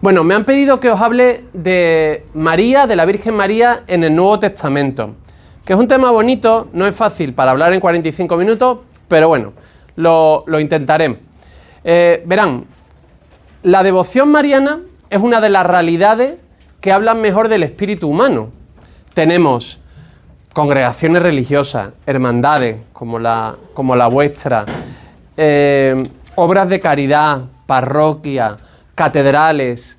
Bueno, me han pedido que os hable de María, de la Virgen María en el Nuevo Testamento, que es un tema bonito, no es fácil para hablar en 45 minutos, pero bueno, lo intentaré. Verán, la devoción mariana es una de las realidades que hablan mejor del espíritu humano. Tenemos congregaciones religiosas, hermandades como la vuestra, obras de caridad, parroquias, catedrales,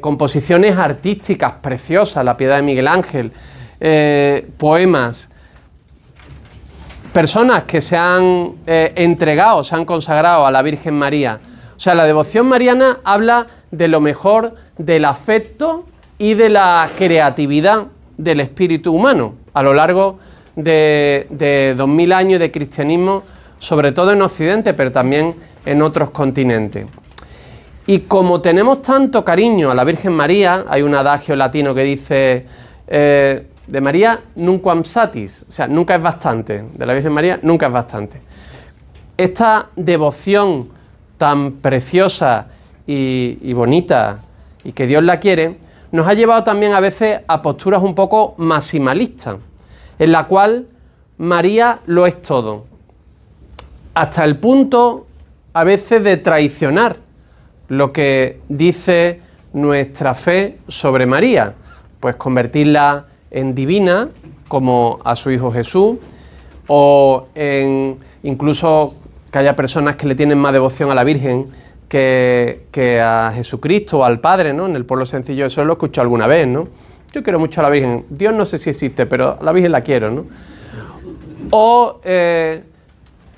composiciones artísticas preciosas, la Piedad de Miguel Ángel, poemas, personas que se han entregado, se han consagrado a la Virgen María. O sea, la devoción mariana habla de lo mejor del afecto y de la creatividad del espíritu humano a lo largo de 2000 años de cristianismo, sobre todo en Occidente, pero también en otros continentes. Y como tenemos tanto cariño a la Virgen María, hay un adagio latino que dice de María nunquam satis, o sea, nunca es bastante, de la Virgen María nunca es bastante. Esta devoción tan preciosa y bonita, y que Dios la quiere, nos ha llevado también a veces a posturas un poco maximalistas, en la cual María lo es todo, hasta el punto a veces de traicionar lo que dice nuestra fe sobre María, pues convertirla en divina, como a su Hijo Jesús, o en incluso que haya personas que le tienen más devoción a la Virgen que a Jesucristo o al Padre, ¿no? En el pueblo sencillo, eso lo he escuchado alguna vez, ¿no? Yo quiero mucho a la Virgen, Dios no sé si existe, pero a la Virgen la quiero, ¿no? O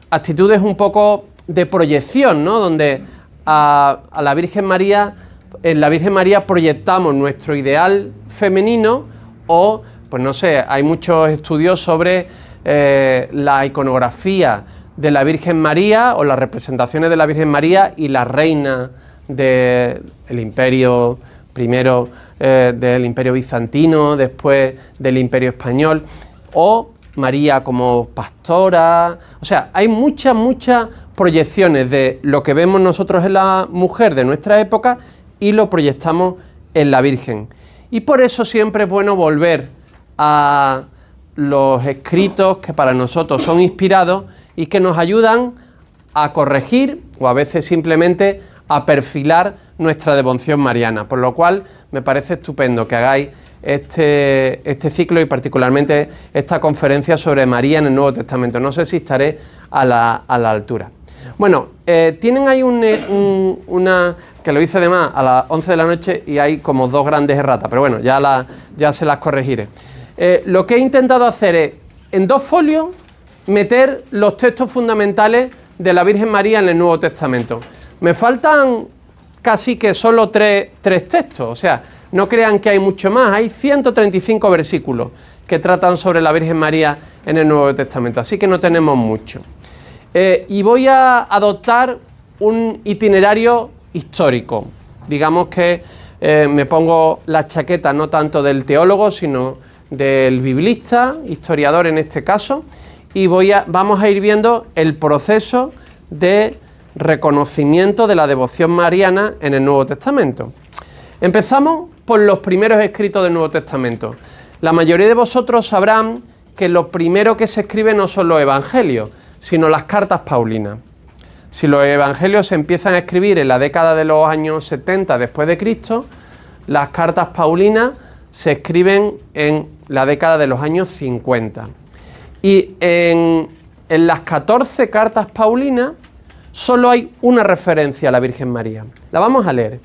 actitudes un poco de proyección, ¿no? Donde a la Virgen María, en la Virgen María proyectamos nuestro ideal femenino o, pues no sé, hay muchos estudios sobre la iconografía de la Virgen María o las representaciones de la Virgen María y la reina del imperio, primero del imperio bizantino, después del imperio español, o María como pastora. O sea, hay muchas proyecciones de lo que vemos nosotros en la mujer de nuestra época y lo proyectamos en la Virgen. Y por eso siempre es bueno volver a los escritos que para nosotros son inspirados y que nos ayudan a corregir o a veces simplemente a perfilar nuestra devoción mariana, por lo cual me parece estupendo que hagáis este ciclo y particularmente esta conferencia sobre María en el Nuevo Testamento. No sé si estaré a la altura. Bueno, tienen ahí una que lo hice además a las 11 de la noche y hay como dos grandes erratas, pero bueno, ya se las corregiré. Lo que he intentado hacer es, en 2 folios, meter los textos fundamentales de la Virgen María en el Nuevo Testamento. Me faltan casi que solo tres textos, o sea, no crean que hay mucho más, hay 135 versículos que tratan sobre la Virgen María en el Nuevo Testamento, así que no tenemos mucho. Y voy a adoptar un itinerario histórico, digamos que me pongo la chaqueta no tanto del teólogo, sino del biblista, historiador en este caso, y vamos a ir viendo el proceso de reconocimiento de la devoción mariana en el Nuevo Testamento. Empezamos por los primeros escritos del Nuevo Testamento. La mayoría de vosotros sabrán que lo primero que se escribe no son los evangelios, sino las cartas paulinas. Si los evangelios se empiezan a escribir en la década de los años 70 después de Cristo, las cartas paulinas se escriben en la década de los años 50. Y en las 14 cartas paulinas solo hay una referencia a la Virgen María. La vamos a leer.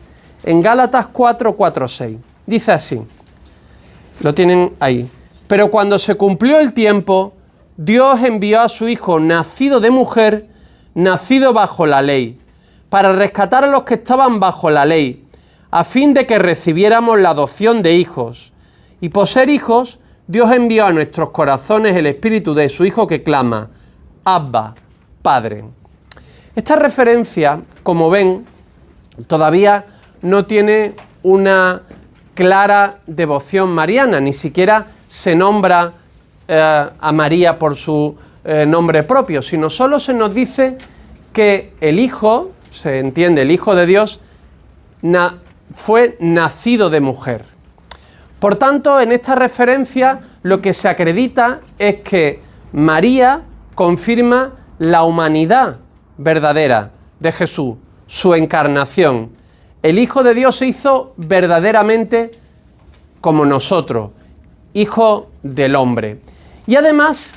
En Gálatas 4:6. Dice así. Lo tienen ahí. Pero cuando se cumplió el tiempo, Dios envió a su Hijo, nacido de mujer, nacido bajo la ley, para rescatar a los que estaban bajo la ley, a fin de que recibiéramos la adopción de hijos. Y por ser hijos, Dios envió a nuestros corazones el espíritu de su Hijo que clama, Abba, Padre. Esta referencia, como ven, todavía no tiene una clara devoción mariana, ni siquiera se nombra a María por su nombre propio, sino solo se nos dice que el Hijo, se entiende el Hijo de Dios, fue nacido de mujer. Por tanto, en esta referencia lo que se acredita es que María confirma la humanidad verdadera de Jesús, su encarnación. El Hijo de Dios se hizo verdaderamente como nosotros, Hijo del hombre. Y además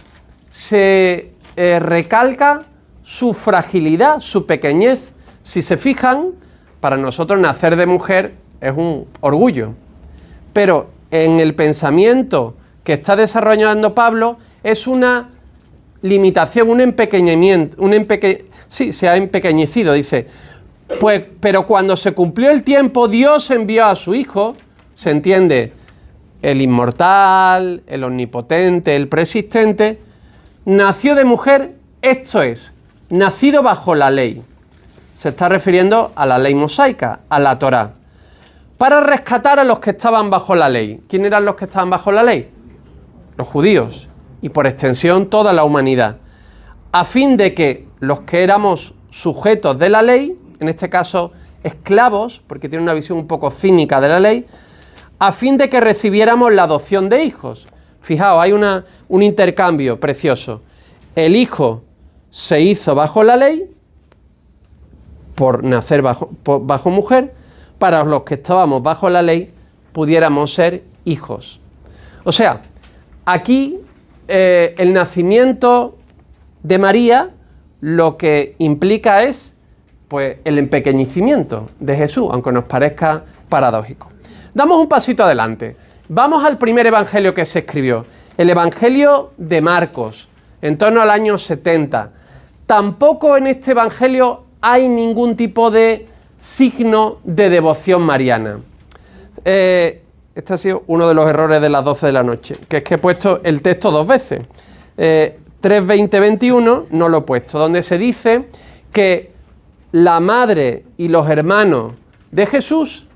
se recalca su fragilidad, su pequeñez. Si se fijan, para nosotros nacer de mujer es un orgullo. Pero en el pensamiento que está desarrollando Pablo es una limitación, un empequeñamiento, sí, se ha empequeñecido, dice. Pues, pero cuando se cumplió el tiempo, Dios envió a su Hijo, se entiende, el inmortal, el omnipotente, el preexistente, nació de mujer, esto es, nacido bajo la ley. Se está refiriendo a la ley mosaica, a la Torá, para rescatar a los que estaban bajo la ley. ¿Quién eran los que estaban bajo la ley? Los judíos, y por extensión toda la humanidad, a fin de que los que éramos sujetos de la ley, en este caso esclavos, porque tiene una visión un poco cínica de la ley, a fin de que recibiéramos la adopción de hijos. Fijaos, hay un intercambio precioso. El hijo se hizo bajo la ley, por nacer bajo mujer, para los que estábamos bajo la ley pudiéramos ser hijos. O sea, aquí el nacimiento de María lo que implica es pues el empequeñecimiento de Jesús, aunque nos parezca paradójico. Damos un pasito adelante. Vamos al primer evangelio que se escribió, el evangelio de Marcos, en torno al año 70. Tampoco en este evangelio hay ningún tipo de signo de devoción mariana. Este ha sido uno de los errores de las 12 de la noche, que es que he puesto el texto dos veces. 3:20-21 no lo he puesto, donde se dice que la madre y los hermanos de Jesús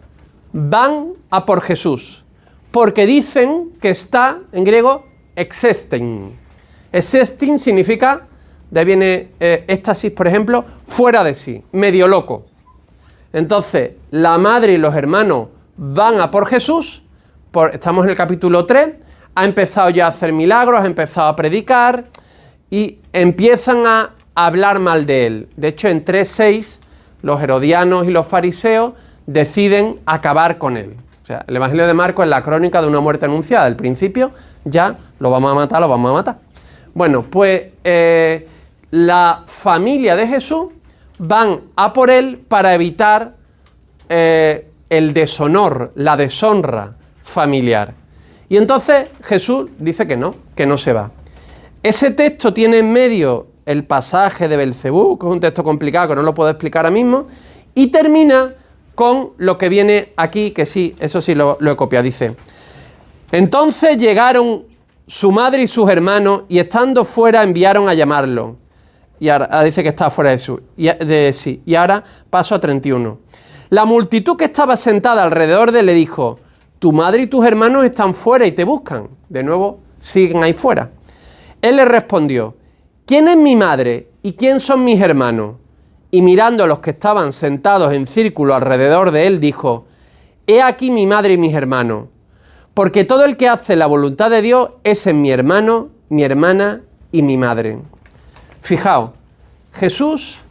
van a por Jesús, porque dicen que está, en griego, exestein. Exestein significa, de ahí viene éxtasis, por ejemplo, fuera de sí, medio loco. Entonces, la madre y los hermanos van a por Jesús, estamos en el capítulo 3, ha empezado ya a hacer milagros, ha empezado a predicar y empiezan a hablar mal de él. De hecho, en 3:6, los herodianos y los fariseos deciden acabar con él. O sea, el Evangelio de Marcos es la crónica de una muerte anunciada. Al principio ya lo vamos a matar. Bueno, pues la familia de Jesús van a por él para evitar el deshonor, la deshonra familiar. Y entonces Jesús dice que no se va. Ese texto tiene en medio el pasaje de Belcebú, que es un texto complicado que no lo puedo explicar ahora mismo, y termina con lo que viene aquí, que sí, eso sí lo he copiado, dice: entonces llegaron su madre y sus hermanos, y estando fuera enviaron a llamarlo. Y ahora dice que está fuera de sí. Y ahora paso a 31. La multitud que estaba sentada alrededor de él le dijo: tu madre y tus hermanos están fuera y te buscan. De nuevo, siguen ahí fuera. Él le respondió: ¿quién es mi madre y quién son mis hermanos? Y mirando a los que estaban sentados en círculo alrededor de él, dijo: he aquí mi madre y mis hermanos, porque todo el que hace la voluntad de Dios es en mi hermano, mi hermana y mi madre. Fijaos, Jesús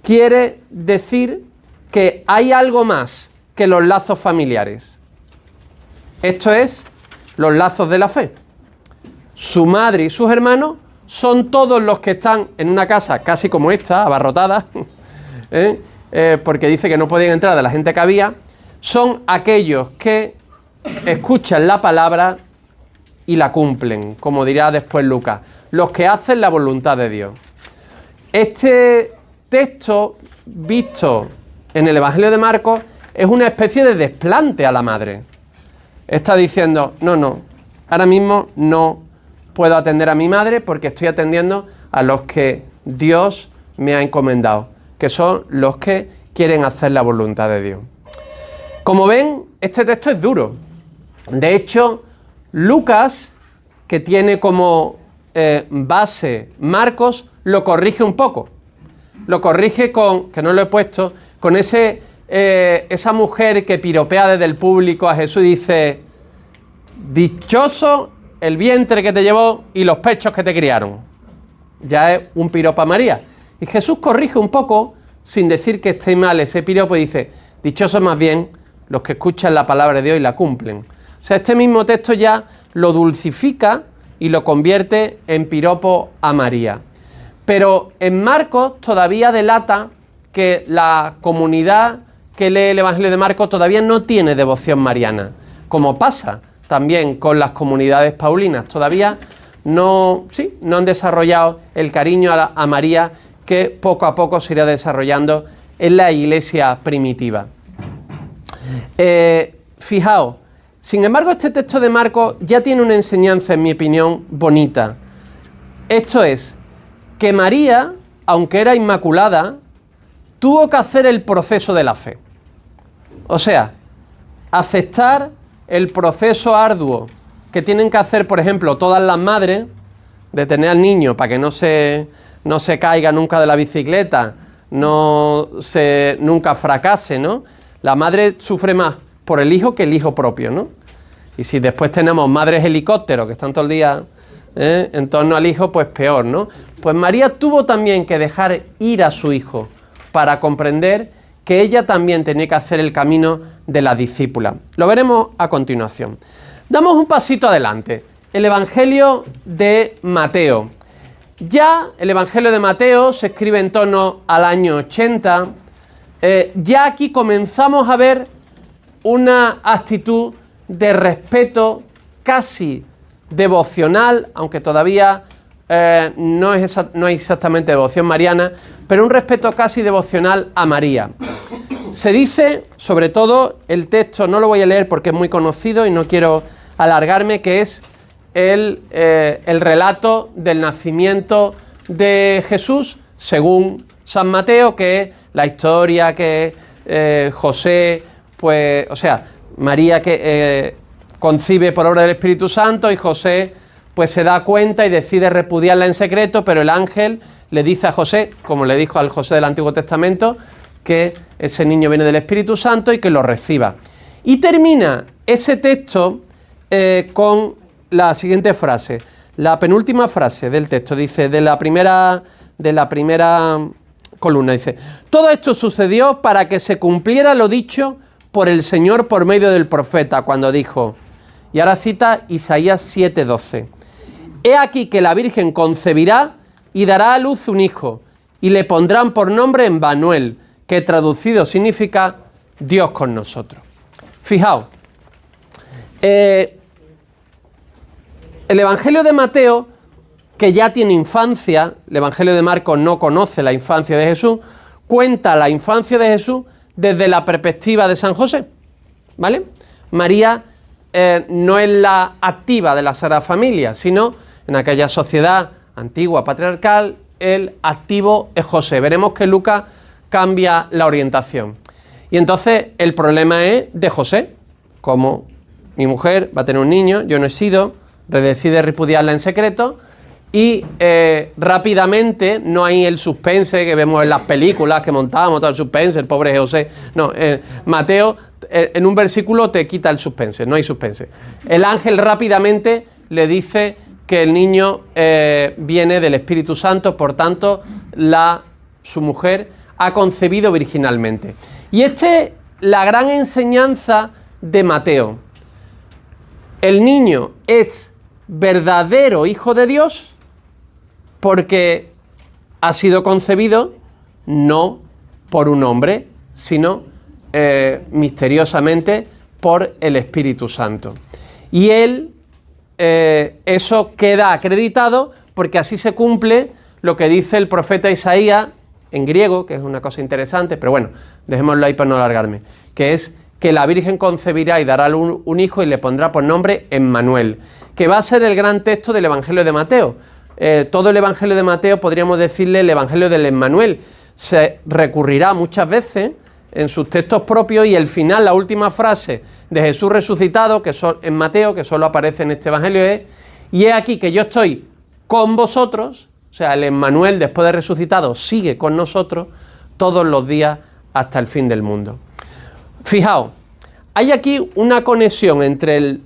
quiere decir que hay algo más que los lazos familiares. Esto es, los lazos de la fe. Su madre y sus hermanos son todos los que están en una casa casi como esta, abarrotada, porque dice que no podían entrar de la gente que había. Son aquellos que escuchan la palabra y la cumplen, como dirá después Lucas, los que hacen la voluntad de Dios. Este texto, visto en el Evangelio de Marcos, es una especie de desplante a la madre. Está diciendo: no, ahora mismo no puedo atender a mi madre porque estoy atendiendo a los que Dios me ha encomendado, que son los que quieren hacer la voluntad de Dios. Como ven, este texto es duro. De hecho, Lucas, que tiene como base Marcos, lo corrige un poco. Lo corrige con, que no lo he puesto, con ese esa mujer que piropea desde el público a Jesús y dice: dichoso el vientre que te llevó y los pechos que te criaron. Ya es un piropo a María. Y Jesús corrige un poco, sin decir que esté mal ese piropo, y dice: dichosos más bien los que escuchan la palabra de Dios y la cumplen. O sea, este mismo texto ya lo dulcifica y lo convierte en piropo a María. Pero en Marcos todavía delata que la comunidad que lee el Evangelio de Marcos todavía no tiene devoción mariana, como pasa también con las comunidades paulinas. Todavía no han desarrollado el cariño a María, que poco a poco se irá desarrollando en la iglesia primitiva. Fijaos, sin embargo, este texto de Marcos ya tiene una enseñanza, en mi opinión, bonita. Esto es, que María, aunque era inmaculada, tuvo que hacer el proceso de la fe. O sea, aceptar el proceso arduo que tienen que hacer, por ejemplo, todas las madres, de tener al niño para que no se caiga nunca de la bicicleta, nunca fracase, ¿no? La madre sufre más por el hijo que el hijo propio, ¿no? Y si después tenemos madres helicópteros que están todo el día en torno al hijo, pues peor, ¿no? Pues María tuvo también que dejar ir a su hijo para comprender que ella también tenía que hacer el camino de la discípula. Lo veremos a continuación. Damos un pasito adelante. El Evangelio de Mateo. Ya el Evangelio de Mateo se escribe en torno al año 80. Ya aquí comenzamos a ver una actitud de respeto casi devocional, aunque todavía no hay exactamente devoción mariana, pero un respeto casi devocional a María. Se dice, sobre todo, el texto, no lo voy a leer porque es muy conocido y no quiero alargarme, que es el relato del nacimiento de Jesús según San Mateo, que es la historia que José, pues, o sea, María que concibe por obra del Espíritu Santo y José pues se da cuenta y decide repudiarla en secreto, pero el ángel le dice a José, como le dijo al José del Antiguo Testamento, que ese niño viene del Espíritu Santo y que lo reciba. Y termina ese texto con la siguiente frase, la penúltima frase del texto, dice, de la primera columna, dice: todo esto sucedió para que se cumpliera lo dicho por el Señor por medio del profeta, cuando dijo, y ahora cita Isaías 7:12, he aquí que la Virgen concebirá y dará a luz un hijo, y le pondrán por nombre Emmanuel, que traducido significa Dios con nosotros. Fijaos, el Evangelio de Mateo, que ya tiene infancia, el Evangelio de Marcos no conoce la infancia de Jesús, cuenta la infancia de Jesús desde la perspectiva de San José, ¿vale? María no es la activa de la Sagrada Familia, sino en aquella sociedad antigua patriarcal, el activo es José. Veremos que Lucas cambia la orientación. Y entonces el problema es de José, como mi mujer va a tener un niño, yo no he sido, decide repudiarla en secreto y rápidamente, no hay el suspense que vemos en las películas que montábamos, todo el suspense, el pobre José, no, Mateo en un versículo te quita el suspense, no hay suspense. El ángel rápidamente le dice que el niño viene del Espíritu Santo, por tanto su mujer ha concebido virginalmente. Y esta es la gran enseñanza de Mateo. El niño es verdadero hijo de Dios porque ha sido concebido no por un hombre, sino misteriosamente por el Espíritu Santo. Y eso queda acreditado porque así se cumple lo que dice el profeta Isaías en griego, que es una cosa interesante, pero bueno, dejémoslo ahí para no alargarme, que es que la Virgen concebirá y dará un hijo y le pondrá por nombre Emmanuel, que va a ser el gran texto del Evangelio de Mateo. Todo el Evangelio de Mateo podríamos decirle el Evangelio del Emmanuel. Se recurrirá muchas veces en sus textos propios y el final, la última frase de Jesús resucitado, que en Mateo, que solo aparece en este Evangelio, es: y he aquí que yo estoy con vosotros, o sea, el Emmanuel después de resucitado sigue con nosotros todos los días hasta el fin del mundo. Fijaos, hay aquí una conexión entre el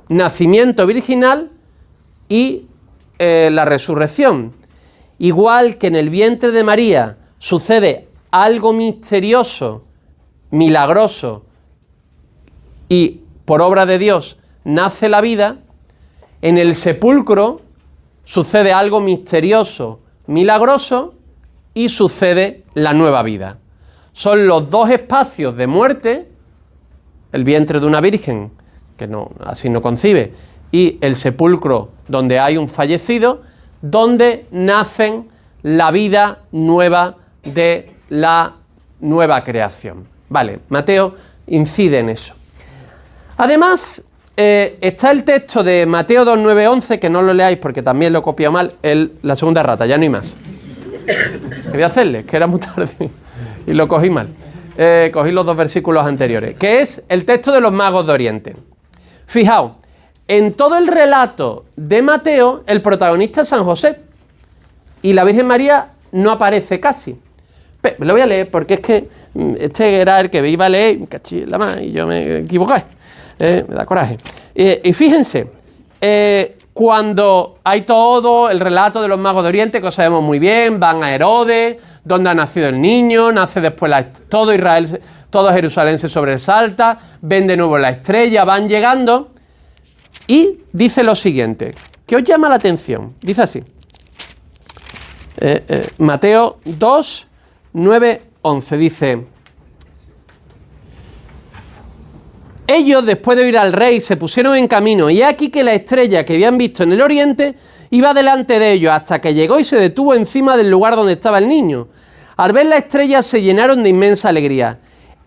nacimiento virginal y la resurrección. Igual que en el vientre de María sucede algo misterioso, milagroso, y por obra de Dios nace la vida, en el sepulcro sucede algo misterioso, milagroso, y sucede la nueva vida. Son los dos espacios de muerte, el vientre de una virgen, que no, así no concibe, y el sepulcro donde hay un fallecido, donde nacen la vida nueva de la nueva creación. Vale, Mateo incide en eso. Además, está el texto de Mateo 2, 9, 11, que no lo leáis porque también lo he copiado mal, la segunda rata, ya no hay más. ¿Qué voy a hacerle? Que era muy tarde y lo cogí mal. Cogí los dos versículos anteriores, que es el texto de los magos de Oriente. Fijaos, en todo el relato de Mateo, el protagonista es San José y la Virgen María no aparece casi. Pero lo voy a leer porque es que este era el que iba a leer, y yo me equivoqué. Me da coraje. Y fíjense, cuando hay todo el relato de los magos de Oriente, que lo sabemos muy bien, van a Herodes, donde ha nacido el niño, nace después todo Israel, todo Jerusalén se sobresalta, ven de nuevo la estrella, van llegando, y dice lo siguiente, ¿qué os llama la atención? Dice así, Mateo 2, 9, 11, dice: ellos, después de oír al rey, se pusieron en camino, y aquí que la estrella que habían visto en el oriente iba delante de ellos, hasta que llegó y se detuvo encima del lugar donde estaba el niño. Al ver la estrella se llenaron de inmensa alegría.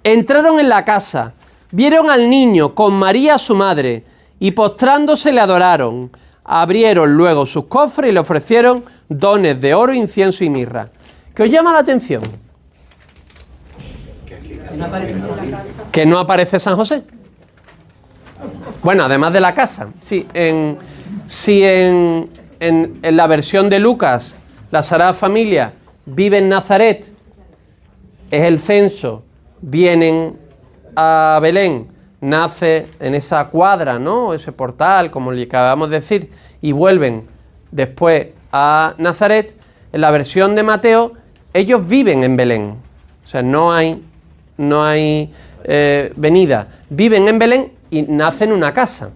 Entraron en la casa, vieron al niño con María su madre, y postrándose le adoraron. Abrieron luego sus cofres y le ofrecieron dones de oro, incienso y mirra. ¿Qué os llama la atención? Que no aparece San José. Bueno, además de la casa. Sí, en la versión de Lucas, la Sagrada Familia vive en Nazaret, es el censo, vienen a Belén, nace en esa cuadra, ¿no? Ese portal, como le acabamos de decir, y vuelven después a Nazaret. En la versión de Mateo, ellos viven en Belén. O sea, no hay venida. Viven en Belén y nacen en una casa.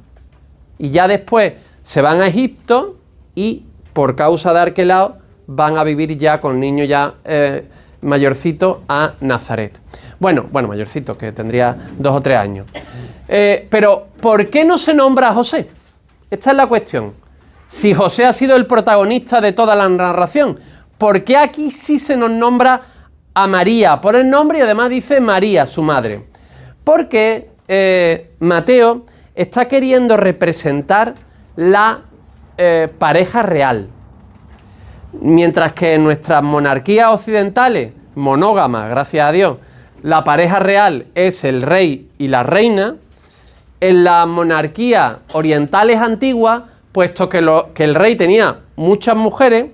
Y ya después se van a Egipto y por causa de Arquelao van a vivir ya con niño ya mayorcito a Nazaret. Bueno, mayorcito, que tendría 2 o 3 años. Pero, ¿por qué no se nombra a José? Esta es la cuestión. Si José ha sido el protagonista de toda la narración, ¿por qué aquí sí se nos nombra a María por el nombre y además dice María, su madre? Porque Mateo está queriendo representar la pareja real. Mientras que en nuestras monarquías occidentales, monógamas, gracias a Dios, la pareja real es el rey y la reina, en las monarquías orientales antiguas, puesto que el rey tenía muchas mujeres,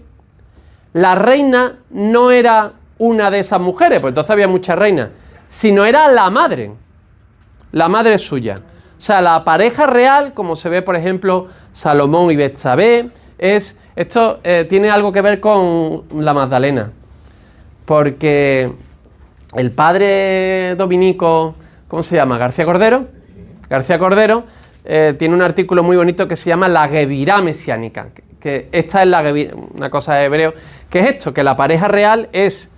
la reina no era una de esas mujeres, pues entonces había muchas reinas, sino era la madre suya. O sea, la pareja real, como se ve, por ejemplo, Salomón y Betsabé, esto tiene algo que ver con la Magdalena, porque el padre dominico, ¿cómo se llama? García Cordero tiene un artículo muy bonito que se llama la Gevirá mesiánica, que esta es una cosa de hebreo, que es esto, que la pareja real es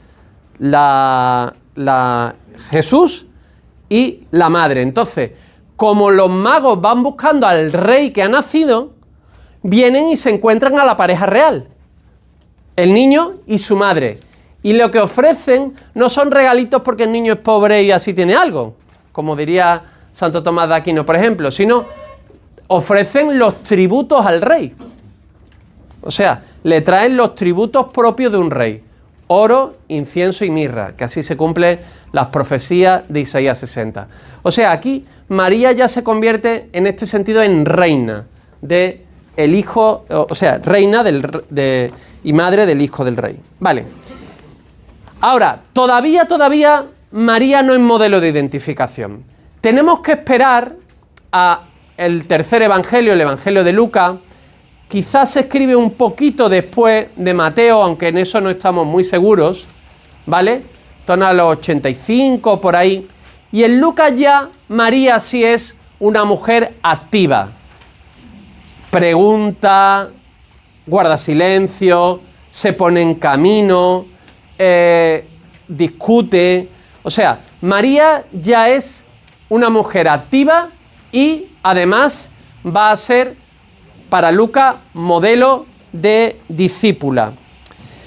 la Jesús y la madre. Entonces, como los magos van buscando al rey que ha nacido, vienen y se encuentran a la pareja real, el niño y su madre. Y lo que ofrecen no son regalitos porque el niño es pobre y así tiene algo, como diría Santo Tomás de Aquino, por ejemplo, sino ofrecen los tributos al rey. O sea, le traen los tributos propios de un rey: oro, incienso y mirra, que así se cumplen las profecías de Isaías 60. O sea, aquí María ya se convierte en este sentido en reina de el hijo, o sea, reina y madre del hijo del rey. Vale. Ahora, todavía María no es modelo de identificación. Tenemos que esperar a el tercer evangelio, el evangelio de Lucas. Quizás se escribe un poquito después de Mateo, aunque en eso no estamos muy seguros, ¿vale? Torno a los 85 por ahí. Y en Lucas ya María sí es una mujer activa. Pregunta, guarda silencio, se pone en camino, discute. O sea, María ya es una mujer activa y además va a ser para Lucas modelo de discípula.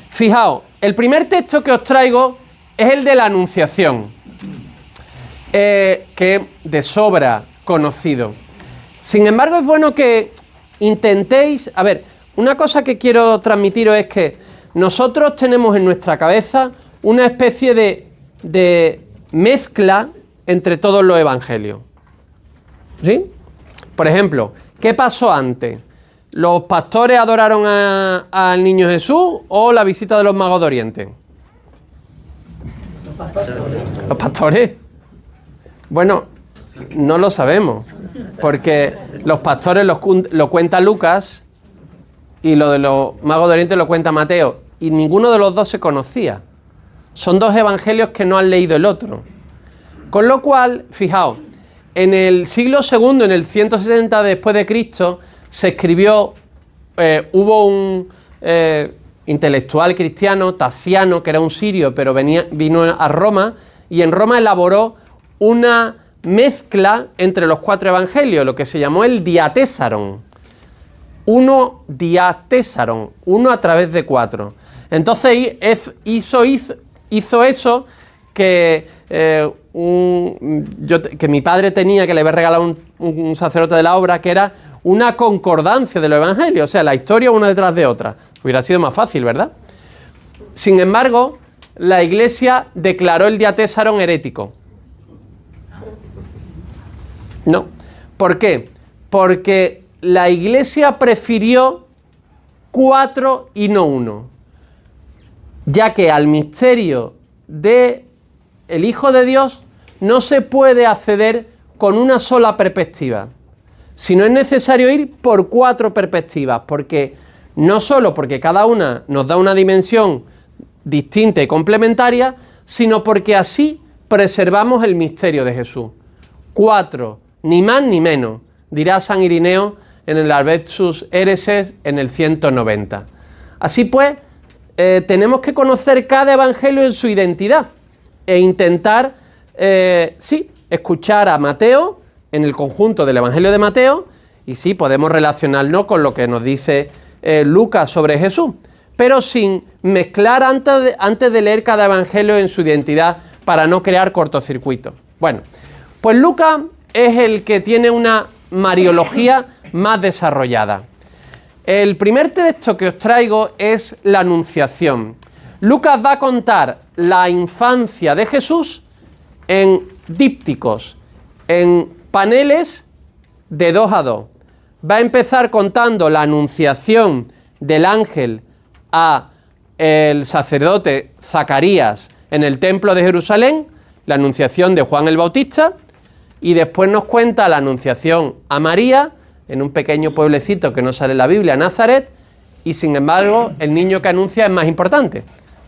Fijaos, el primer texto que os traigo es el de la Anunciación, que es de sobra conocido. Sin embargo, es bueno que intentéis... A ver, una cosa que quiero transmitiros es que nosotros tenemos en nuestra cabeza una especie de mezcla entre todos los evangelios. ¿Sí? Por ejemplo, ¿qué pasó antes? ¿Los pastores adoraron al niño Jesús o la visita de los magos de Oriente? ¿Los pastores? Bueno, no lo sabemos, porque los pastores lo cuenta Lucas y lo de los magos de Oriente lo cuenta Mateo, y ninguno de los dos se conocía. Son dos evangelios que no han leído el otro. Con lo cual, fijaos, en el siglo II, en el 170 después de Cristo, se escribió, hubo un intelectual cristiano, Taciano, que era un sirio, pero vino a Roma, y en Roma elaboró una mezcla entre los cuatro evangelios, lo que se llamó el diatésaron. Uno a través de cuatro. Entonces hizo eso que que mi padre tenía, que le había regalado un sacerdote de la obra, que era una concordancia de los evangelios, o sea, la historia una detrás de otra. Hubiera sido más fácil, ¿verdad? Sin embargo, la Iglesia declaró el diatésaron herético. No. ¿Por qué? Porque la Iglesia prefirió 4 y no 1, ya que al misterio de el Hijo de Dios no se puede acceder con una sola perspectiva, sino es necesario ir por 4 perspectivas, porque no solo porque cada una nos da una dimensión distinta y complementaria, sino porque así preservamos el misterio de Jesús. 4, ni más ni menos, dirá San Irineo en el Albertus Hereses en el 190. Así pues, tenemos que conocer cada evangelio en su identidad e intentar, escuchar a Mateo en el conjunto del evangelio de Mateo, y sí, podemos relacionarnos con lo que nos dice Lucas sobre Jesús, pero sin mezclar antes de leer cada evangelio en su identidad para no crear cortocircuitos. Bueno, pues Lucas es el que tiene una mariología más desarrollada. El primer texto que os traigo es la Anunciación. Lucas va a contar la infancia de Jesús en dípticos, en paneles de 2 a 2. Va a empezar contando la anunciación del ángel a el sacerdote Zacarías en el templo de Jerusalén, la anunciación de Juan el Bautista, y después nos cuenta la anunciación a María en un pequeño pueblecito que no sale en la Biblia, Nazaret, y sin embargo el niño que anuncia es más importante,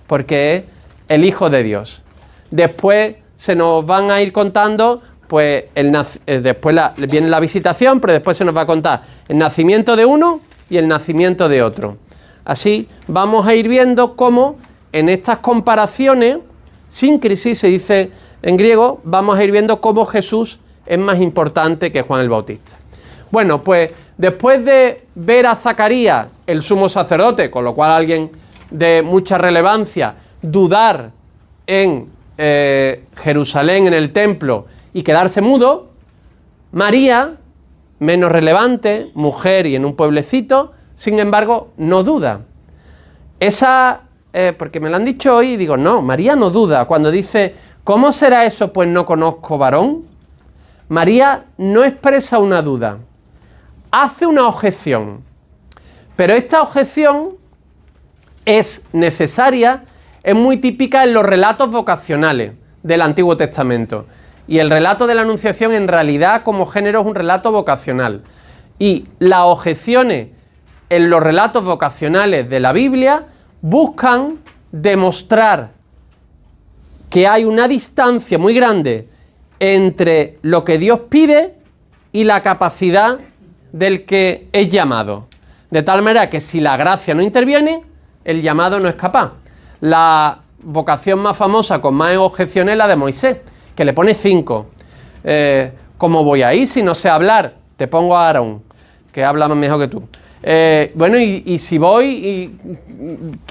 porque es el Hijo de Dios. Después se nos van a ir contando, pues después viene la visitación, pero después se nos va a contar el nacimiento de uno y el nacimiento de otro. Así vamos a ir viendo cómo en estas comparaciones, síncresis se dice en griego, vamos a ir viendo cómo Jesús es más importante que Juan el Bautista. Bueno, pues después de ver a Zacarías, el sumo sacerdote, con lo cual alguien de mucha relevancia, dudar en Jerusalén, en el templo, y quedarse mudo, María, menos relevante, mujer y en un pueblecito, sin embargo, no duda. Porque me lo han dicho hoy y digo, no, María no duda. Cuando dice, ¿cómo será eso? Pues no conozco varón. María no expresa una duda, hace una objeción. Pero esta objeción es necesaria, es muy típica en los relatos vocacionales. del Antiguo Testamento. Y el relato de la Anunciación en realidad como género es un relato vocacional. Y las objeciones en los relatos vocacionales de la Biblia buscan demostrar que hay una distancia muy grande entre lo que Dios pide y la capacidad del que es llamado. De tal manera que si la gracia no interviene, el llamado no es capaz. La vocación más famosa con más objeciones es la de Moisés, que le pone 5. ¿Cómo voy a ir si no sé hablar? Te pongo a Aarón, que habla mejor que tú. Bueno, y si voy y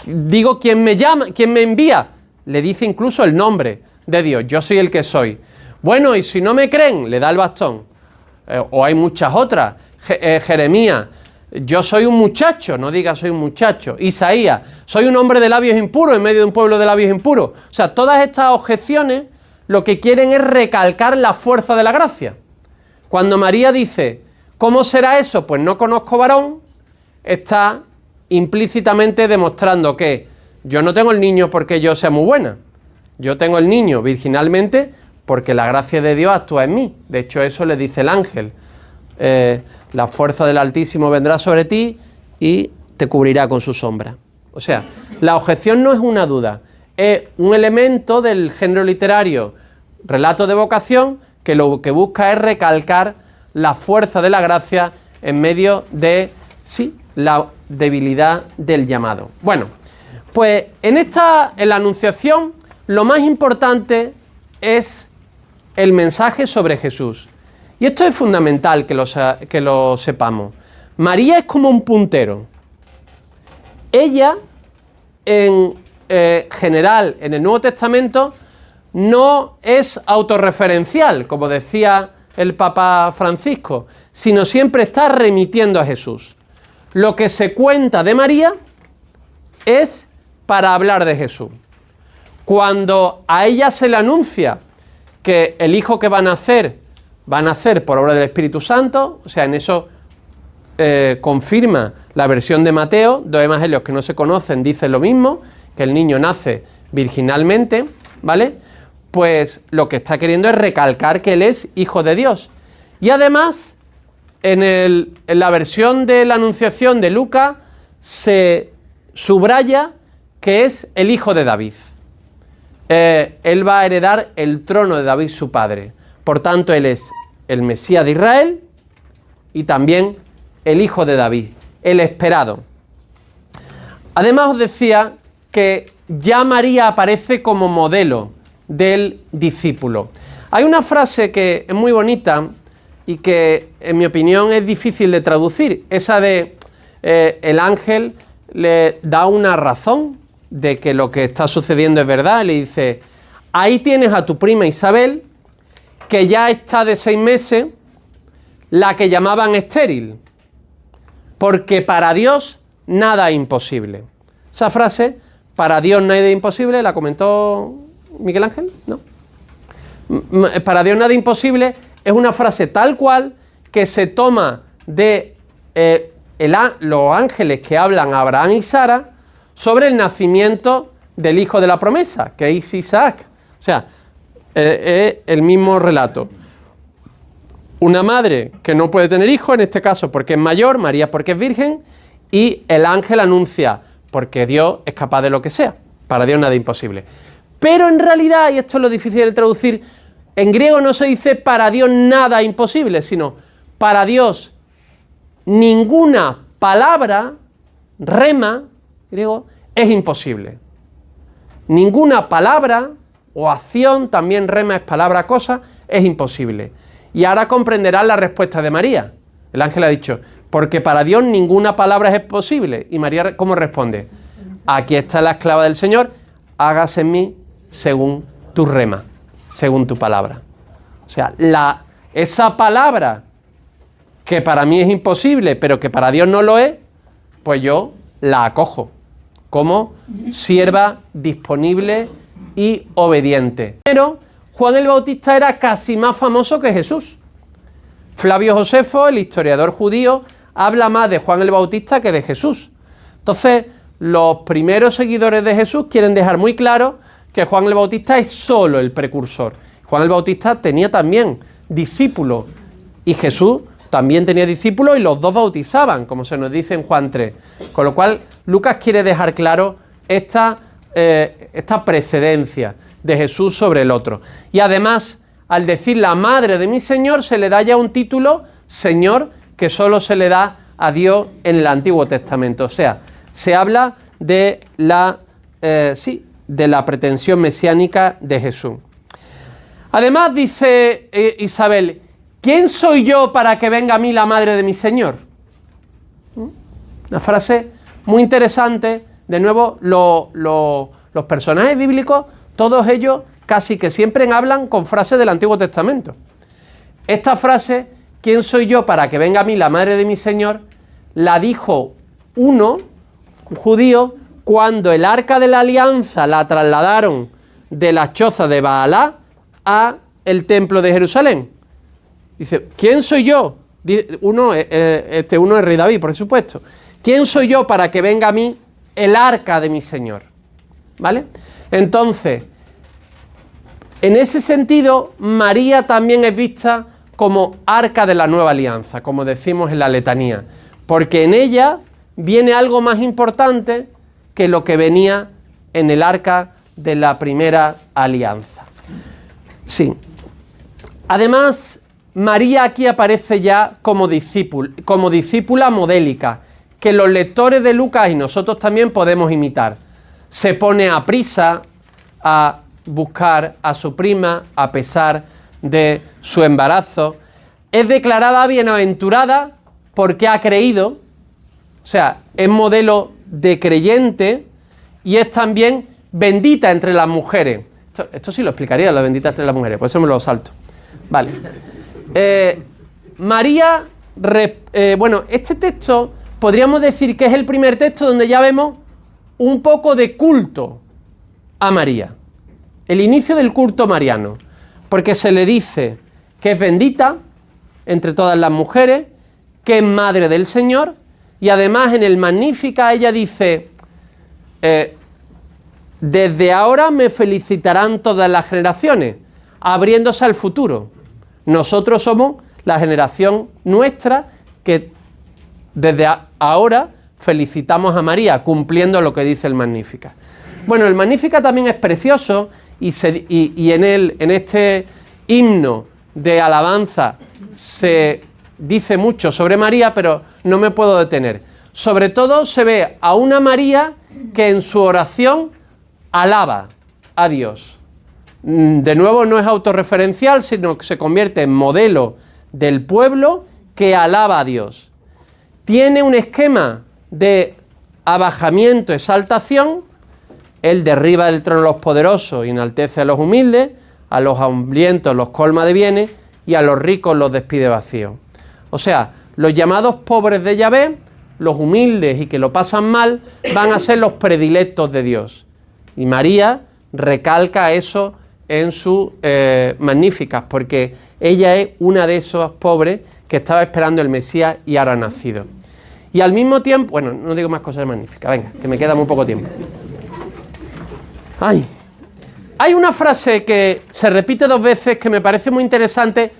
digo quién me llama, quién me envía, le dice incluso el nombre de Dios, yo soy el que soy. Bueno, y si no me creen, le da el bastón. O hay muchas otras. Jeremías, yo soy un muchacho, no diga soy un muchacho. Isaías, soy un hombre de labios impuros en medio de un pueblo de labios impuros. O sea, todas estas objeciones lo que quieren es recalcar la fuerza de la gracia. Cuando María dice, ¿cómo será eso? Pues no conozco varón, está implícitamente demostrando que yo no tengo el niño porque yo sea muy buena. Yo tengo el niño virginalmente porque la gracia de Dios actúa en mí. De hecho, eso le dice el ángel. La fuerza del Altísimo vendrá sobre ti y te cubrirá con su sombra. O sea, la objeción no es una duda, es un elemento del género literario, relato de vocación, que lo que busca es recalcar la fuerza de la gracia en medio de, sí, la debilidad del llamado. Bueno, pues en la Anunciación lo más importante es el mensaje sobre Jesús. Y esto es fundamental que lo sepamos. María es como un puntero. Ella, en general, en el Nuevo Testamento, no es autorreferencial, como decía el Papa Francisco, sino siempre está remitiendo a Jesús. Lo que se cuenta de María es para hablar de Jesús. Cuando a ella se le anuncia que el hijo que va a nacer por obra del Espíritu Santo, o sea, en eso confirma la versión de Mateo, 2 evangelios que no se conocen dicen lo mismo, que el niño nace virginalmente, ¿vale? Pues lo que está queriendo es recalcar que él es hijo de Dios. Y además, en la versión de la Anunciación de Lucas, se subraya que es el hijo de David. Él va a heredar el trono de David, su padre. Por tanto, él es el Mesías de Israel y también el hijo de David, el esperado. Además, os decía que ya María aparece como modelo del discípulo. Hay una frase que es muy bonita y que, en mi opinión, es difícil de traducir. Esa de el ángel le da una razón de que lo que está sucediendo es verdad. Le dice, ahí tienes a tu prima Isabel, que ya está de 6 meses, la que llamaban estéril, porque para Dios nada es imposible. Esa frase, para Dios nada es imposible, ¿la comentó Miguel Ángel? No. Para Dios nada es imposible es una frase tal cual que se toma de los ángeles que hablan a Abraham y Sara sobre el nacimiento del hijo de la promesa, que es Isaac. O sea, es el mismo relato. Una madre que no puede tener hijo, en este caso porque es mayor, María porque es virgen, y el ángel anuncia, porque Dios es capaz de lo que sea. Para Dios nada es imposible. Pero en realidad, y esto es lo difícil de traducir, en griego no se dice para Dios nada imposible, sino para Dios ninguna palabra, rema, griego, es imposible. Ninguna palabra o acción, también rema es palabra, cosa, es imposible. Y ahora comprenderán la respuesta de María. El ángel ha dicho, porque para Dios ninguna palabra es posible. Y María, ¿cómo responde? Aquí está la esclava del Señor, hágase en mí según tu rema, según tu palabra. O sea, esa palabra que para mí es imposible, pero que para Dios no lo es, pues yo la acojo como sierva disponible y obediente. Pero Juan el Bautista era casi más famoso que Jesús. Flavio Josefo, el historiador judío, habla más de Juan el Bautista que de Jesús. Entonces, los primeros seguidores de Jesús quieren dejar muy claro que Juan el Bautista es solo el precursor. Juan el Bautista tenía también discípulos y Jesús también tenía discípulos y los dos bautizaban, como se nos dice en Juan 3. Con lo cual, Lucas quiere dejar claro esta precedencia de Jesús sobre el otro. Y además, al decir la madre de mi Señor, se le da ya un título, Señor, que solo se le da a Dios en el Antiguo Testamento. O sea, se habla de la pretensión mesiánica de Jesús. Además, dice Isabel, ¿quién soy yo para que venga a mí la madre de mi Señor? Una frase muy interesante. De nuevo, los personajes bíblicos, todos ellos casi que siempre hablan con frases del Antiguo Testamento. Esta frase, ¿quién soy yo para que venga a mí la madre de mi Señor?, la dijo un judío, cuando el arca de la alianza la trasladaron de la choza de Baalá a el templo de Jerusalén. Dice, ¿quién soy yo? Uno es rey David, por supuesto. ¿Quién soy yo para que venga a mí el arca de mi Señor? ¿Vale? Entonces, en ese sentido, María también es vista como arca de la nueva alianza, como decimos en la letanía, porque en ella viene algo más importante que lo que venía en el arca de la primera alianza. Sí. Además, María aquí aparece ya como discípula modélica, que los lectores de Lucas y nosotros también podemos imitar. Se pone a prisa a buscar a su prima a pesar de su embarazo. Es declarada bienaventurada porque ha creído, o sea, es modelo de creyente y es también bendita entre las mujeres. Esto sí lo explicaría, la bendita entre las mujeres, por eso me lo salto. Vale. María, este texto podríamos decir que es el primer texto donde ya vemos un poco de culto a María. El inicio del culto mariano, porque se le dice que es bendita entre todas las mujeres, que es madre del Señor, y además en el Magnífica ella dice, desde ahora me felicitarán todas las generaciones, abriéndose al futuro. Nosotros somos la generación nuestra que desde ahora felicitamos a María, cumpliendo lo que dice el Magnífica. Bueno, el Magnífica también es precioso y en este himno de alabanza se dice mucho sobre María, pero no me puedo detener. Sobre todo se ve a una María que en su oración alaba a Dios. De nuevo, no es autorreferencial, sino que se convierte en modelo del pueblo que alaba a Dios. Tiene un esquema de abajamiento, exaltación. Él derriba del trono a los poderosos y enaltece a los humildes, a los hambrientos los colma de bienes y a los ricos los despide vacíos. O sea, los llamados pobres de Yahvé, los humildes y que lo pasan mal, van a ser los predilectos de Dios. Y María recalca eso en sus Magníficas, porque ella es una de esos pobres que estaba esperando el Mesías y ahora ha nacido. Y al mismo tiempo, bueno, no digo más cosas magníficas, venga, que me queda muy poco tiempo. Ay, hay una frase que se repite 2 veces que me parece muy interesante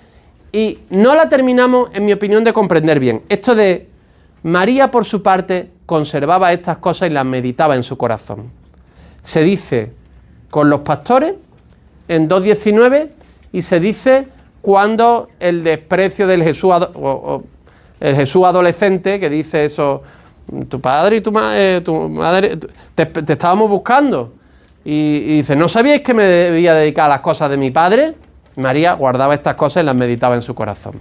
y no la terminamos, en mi opinión, de comprender bien. Esto de María, por su parte, conservaba estas cosas y las meditaba en su corazón. Se dice con los pastores en 2:19 y se dice cuando el desprecio del Jesús, el Jesús adolescente, que dice eso, tu padre y tu madre te estábamos buscando. Y dice, ¿no sabíais que me debía dedicar a las cosas de mi padre? María guardaba estas cosas y las meditaba en su corazón.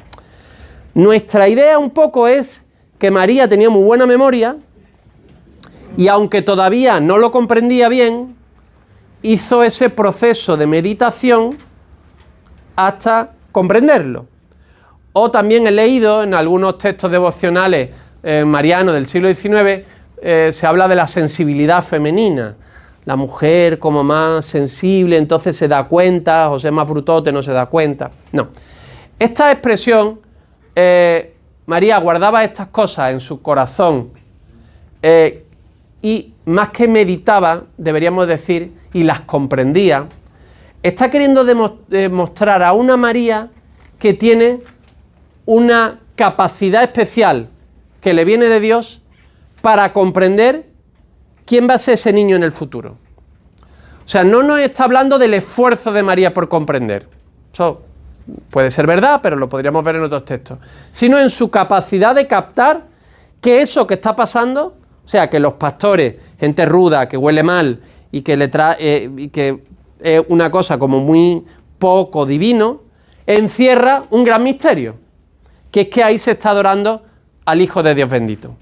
Nuestra idea un poco es que María tenía muy buena memoria y aunque todavía no lo comprendía bien, hizo ese proceso de meditación hasta comprenderlo. O también he leído en algunos textos devocionales marianos del siglo XIX, se habla de la sensibilidad femenina. La mujer como más sensible, entonces se da cuenta, José es más brutote, no se da cuenta. No. Esta expresión, María guardaba estas cosas en su corazón y más que meditaba, deberíamos decir, y las comprendía, está queriendo demostrar a una María que tiene una capacidad especial que le viene de Dios para comprender quién va a ser ese niño en el futuro. O sea, no nos está hablando del esfuerzo de María por comprender. Eso puede ser verdad, pero lo podríamos ver en otros textos. Sino en su capacidad de captar que eso que está pasando, o sea, que los pastores, gente ruda, que huele mal y que que es una cosa como muy poco divino, encierra un gran misterio, que es que ahí se está adorando al Hijo de Dios bendito.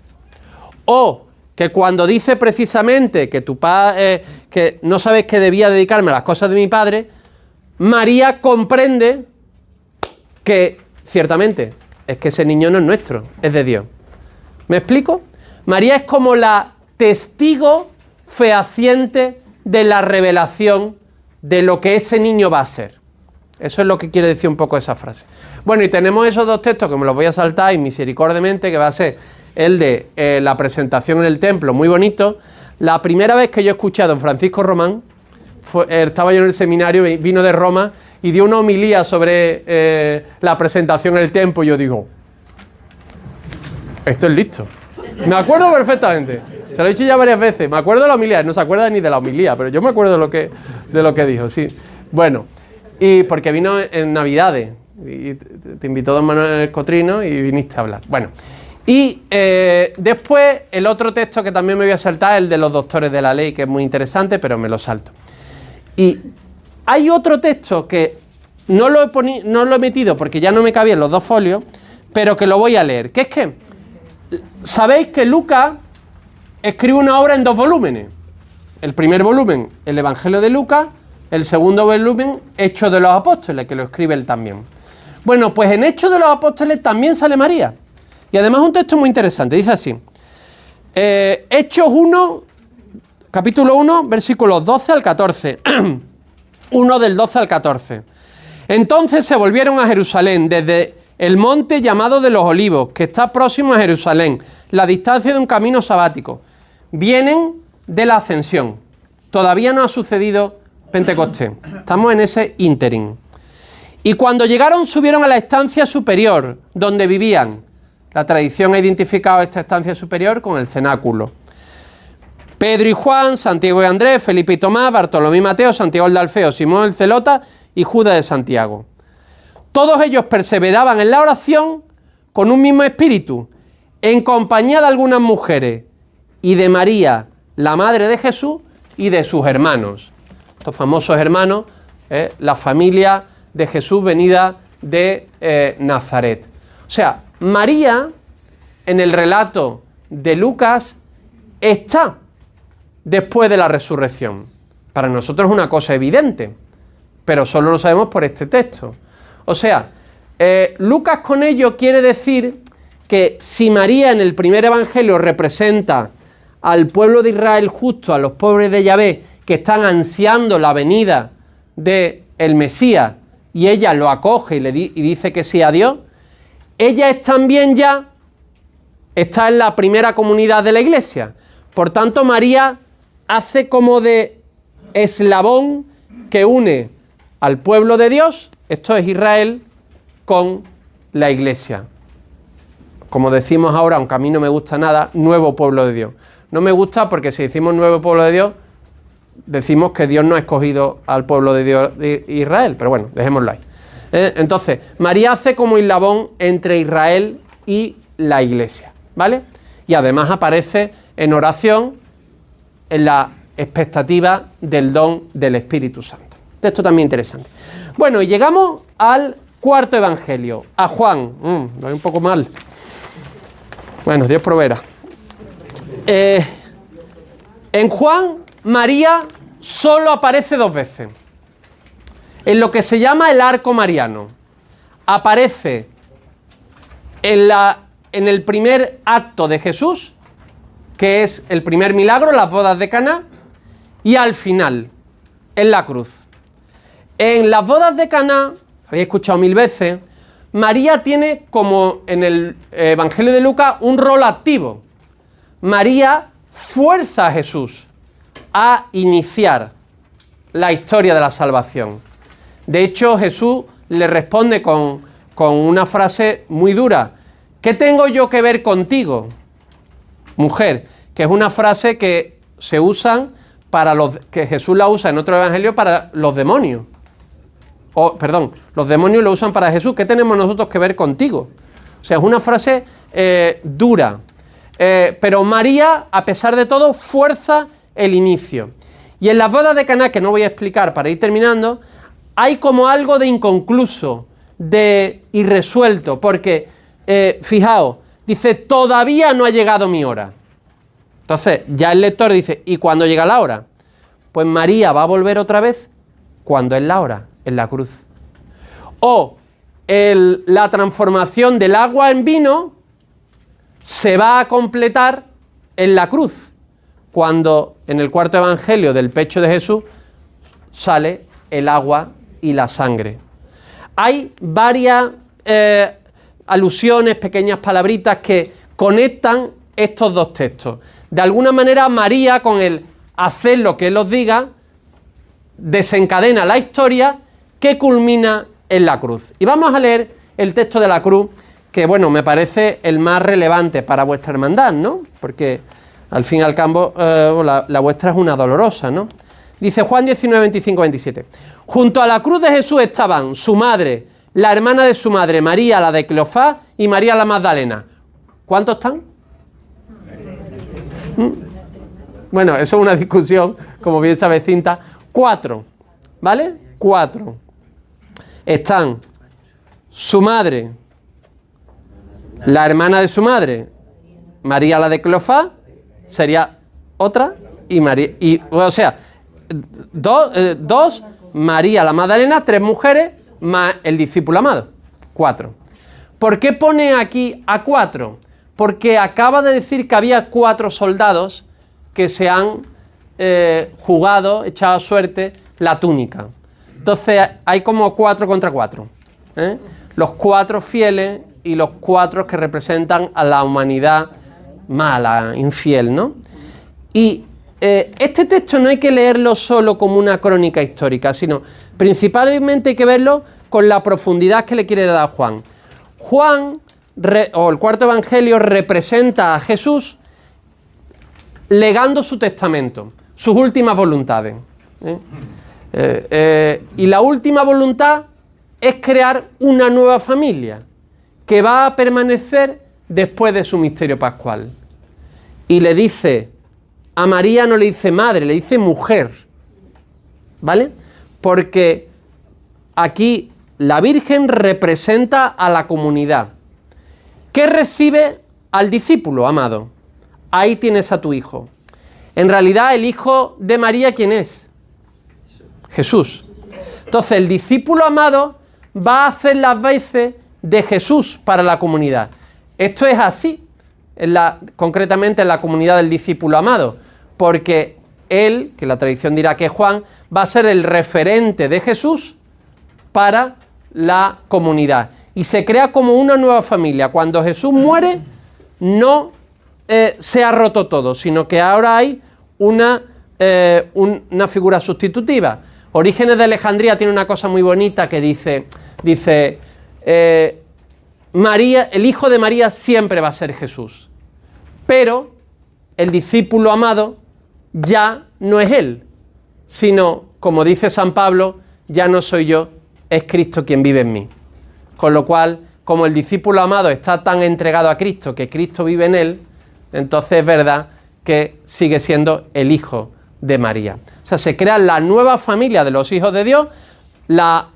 O que cuando dice precisamente que tu padre, que no sabes que debía dedicarme a las cosas de mi padre, María comprende que ciertamente es que ese niño no es nuestro, es de Dios. ¿Me explico? María es como la testigo fehaciente de la revelación de lo que ese niño va a ser. Eso es lo que quiere decir un poco esa frase. Bueno, y tenemos esos dos textos que me los voy a saltar y misericordiamente, que va a ser el de la presentación en el templo, muy bonito. La primera vez que yo escuché a don Francisco Román, estaba yo en el seminario, vino de Roma y dio una homilía sobre la presentación en el templo y yo digo, esto es listo. Me acuerdo perfectamente, se lo he dicho ya varias veces, me acuerdo de la homilía, no se acuerda ni de la homilía, pero yo me acuerdo de lo que dijo, sí. Bueno, y porque vino en Navidades, y te invitó don Manuel Cotrino y viniste a hablar. Bueno, y después el otro texto que también me voy a saltar, el de los doctores de la ley, que es muy interesante, pero me lo salto. Y hay otro texto que no lo he metido porque ya no me cabía en los dos folios, pero que lo voy a leer, que es que sabéis que Lucas escribe una obra en 2 volúmenes. El primer volumen, el Evangelio de Lucas, el segundo volumen, Hechos de los Apóstoles, que lo escribe él también. Bueno, pues en Hechos de los Apóstoles también sale María. Y además un texto muy interesante, dice así. Hechos 1, capítulo 1, versículos 12 al 14. 1 del 12 al 14. Entonces se volvieron a Jerusalén desde el monte llamado de los Olivos, que está próximo a Jerusalén, la distancia de un camino sabático. Vienen de la ascensión. Todavía no ha sucedido Pentecostés. Estamos en ese ínterin. Y cuando llegaron, subieron a la estancia superior, donde vivían. La tradición ha identificado esta estancia superior con el cenáculo. Pedro y Juan, Santiago y Andrés, Felipe y Tomás, Bartolomé y Mateo, Santiago el de Alfeo, Simón el Celota y Judas de Santiago. Todos ellos perseveraban en la oración con un mismo espíritu, en compañía de algunas mujeres y de María, la madre de Jesús, y de sus hermanos. Estos famosos hermanos, la familia de Jesús venida de Nazaret. O sea, María, en el relato de Lucas, está después de la resurrección. Para nosotros es una cosa evidente, pero solo lo sabemos por este texto. O sea, Lucas con ello quiere decir que si María en el primer evangelio representa al pueblo de Israel justo, a los pobres de Yahvé, que están ansiando la venida del Mesías, y ella lo acoge y dice que sí a Dios, ella es también ya, está en la primera comunidad de la iglesia. Por tanto, María hace como de eslabón que une al pueblo de Dios, esto es Israel, con la iglesia. Como decimos ahora, aunque a mí no me gusta nada, nuevo pueblo de Dios. No me gusta porque si decimos nuevo pueblo de Dios, decimos que Dios no ha escogido al pueblo de Dios de Israel, pero bueno, dejémoslo ahí. Entonces, María hace como eslabón entre Israel y la iglesia, ¿vale? Y además aparece en oración en la expectativa del don del Espíritu Santo. Esto también interesante. Bueno, y llegamos al cuarto evangelio, a Juan. Lo hay un poco mal. Bueno, Dios proveerá. En Juan, María solo aparece 2 veces. En lo que se llama el arco mariano. Aparece en el primer acto de Jesús, que es el primer milagro, las bodas de Caná, y al final, en la cruz. En las bodas de Caná, habéis escuchado 1000 veces, María tiene, como en el Evangelio de Lucas, un rol activo. María fuerza a Jesús a iniciar la historia de la salvación. De hecho, Jesús le responde con una frase muy dura. ¿Qué tengo yo que ver contigo, mujer? Que es una frase que se usan que Jesús la usa en otro evangelio para los demonios. Los demonios lo usan para Jesús. ¿Qué tenemos nosotros que ver contigo? O sea, es una frase dura. Pero María, a pesar de todo, fuerza el inicio. Y en las bodas de Caná, que no voy a explicar para ir terminando, hay como algo de inconcluso, de irresuelto, porque, fijaos, dice, todavía no ha llegado mi hora. Entonces, ya el lector dice, ¿y cuándo llega la hora? Pues María va a volver otra vez cuando es la hora, en la cruz. O la transformación del agua en vino se va a completar en la cruz, cuando en el cuarto evangelio del pecho de Jesús sale el agua y la sangre. Hay varias alusiones, pequeñas palabritas que conectan estos dos textos. De alguna manera María, con el hacer lo que Él os diga, desencadena la historia que culmina en la cruz. Y vamos a leer el texto de la cruz, que bueno, me parece el más relevante para vuestra hermandad, ¿no? Porque al fin y al cabo la vuestra es una dolorosa, ¿no? Dice Juan 19, 25, 27. Junto a la cruz de Jesús estaban su madre, la hermana de su madre, María la de Cleofás y María la Magdalena. ¿Cuántos están? Bueno, eso es una discusión, como bien sabe Cinta. 4, ¿vale? 4. Están su madre, la hermana de su madre, María la de Cleofás, sería otra, y María, o sea, dos, María la Magdalena, 3 mujeres, más el discípulo amado, 4. ¿Por qué pone aquí a 4? Porque acaba de decir que había 4 soldados que se han jugado, echado a suerte, la túnica. Entonces hay como 4 contra 4. Los 4 fieles y los 4 que representan a la humanidad mala, infiel, ¿no? Y este texto no hay que leerlo solo como una crónica histórica, sino principalmente hay que verlo con la profundidad que le quiere dar Juan. Juan, o el cuarto evangelio, representa a Jesús legando su testamento, sus últimas voluntades. Y la última voluntad es crear una nueva familia que va a permanecer después de su misterio pascual. Y le dice, a María no le dice madre, le dice mujer, ¿vale? Porque aquí la Virgen representa a la comunidad. ¿Qué recibe al discípulo amado? Ahí tienes a tu hijo. En realidad, el hijo de María, ¿quién es? Jesús. Entonces, el discípulo amado va a hacer las veces de Jesús para la comunidad. Esto es así, concretamente en la comunidad del discípulo amado, porque él, que la tradición dirá que es Juan, va a ser el referente de Jesús para la comunidad. Y se crea como una nueva familia. Cuando Jesús muere, no se ha roto todo, sino que ahora hay una figura sustitutiva. Orígenes de Alejandría tiene una cosa muy bonita que dice María, el hijo de María siempre va a ser Jesús, pero el discípulo amado ya no es él, sino, como dice San Pablo, ya no soy yo, es Cristo quien vive en mí. Con lo cual, como el discípulo amado está tan entregado a Cristo que Cristo vive en él, entonces es verdad que sigue siendo el hijo de María. O sea, se crea la nueva familia de los hijos de Dios. La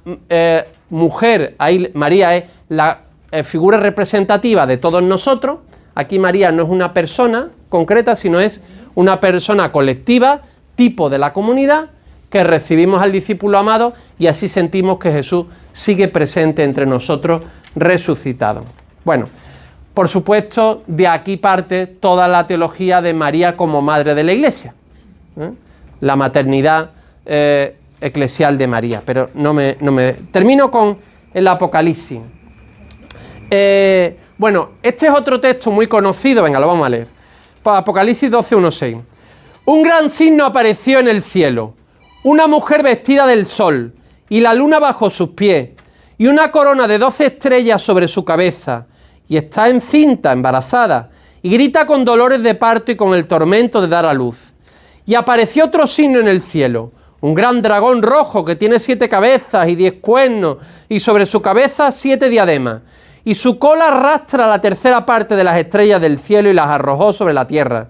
mujer, ahí María es la figura representativa de todos nosotros. Aquí María no es una persona concreta, sino es una persona colectiva, tipo de la comunidad, que recibimos al discípulo amado y así sentimos que Jesús sigue presente entre nosotros, resucitado. Bueno, por supuesto, de aquí parte toda la teología de María como madre de la Iglesia, la maternidad eclesial de María, pero no me termino con el Apocalipsis. Bueno, este es otro texto muy conocido, venga, lo vamos a leer. Apocalipsis 12, 1, 6. Un gran signo apareció en el cielo, una mujer vestida del sol, y la luna bajo sus pies, y una corona de 12 estrellas sobre su cabeza, y está encinta, embarazada, y grita con dolores de parto y con el tormento de dar a luz. Y apareció otro signo en el cielo, un gran dragón rojo que tiene 7 cabezas y 10 cuernos, y sobre su cabeza 7 diademas, y su cola arrastra la tercera parte de las estrellas del cielo y las arrojó sobre la tierra.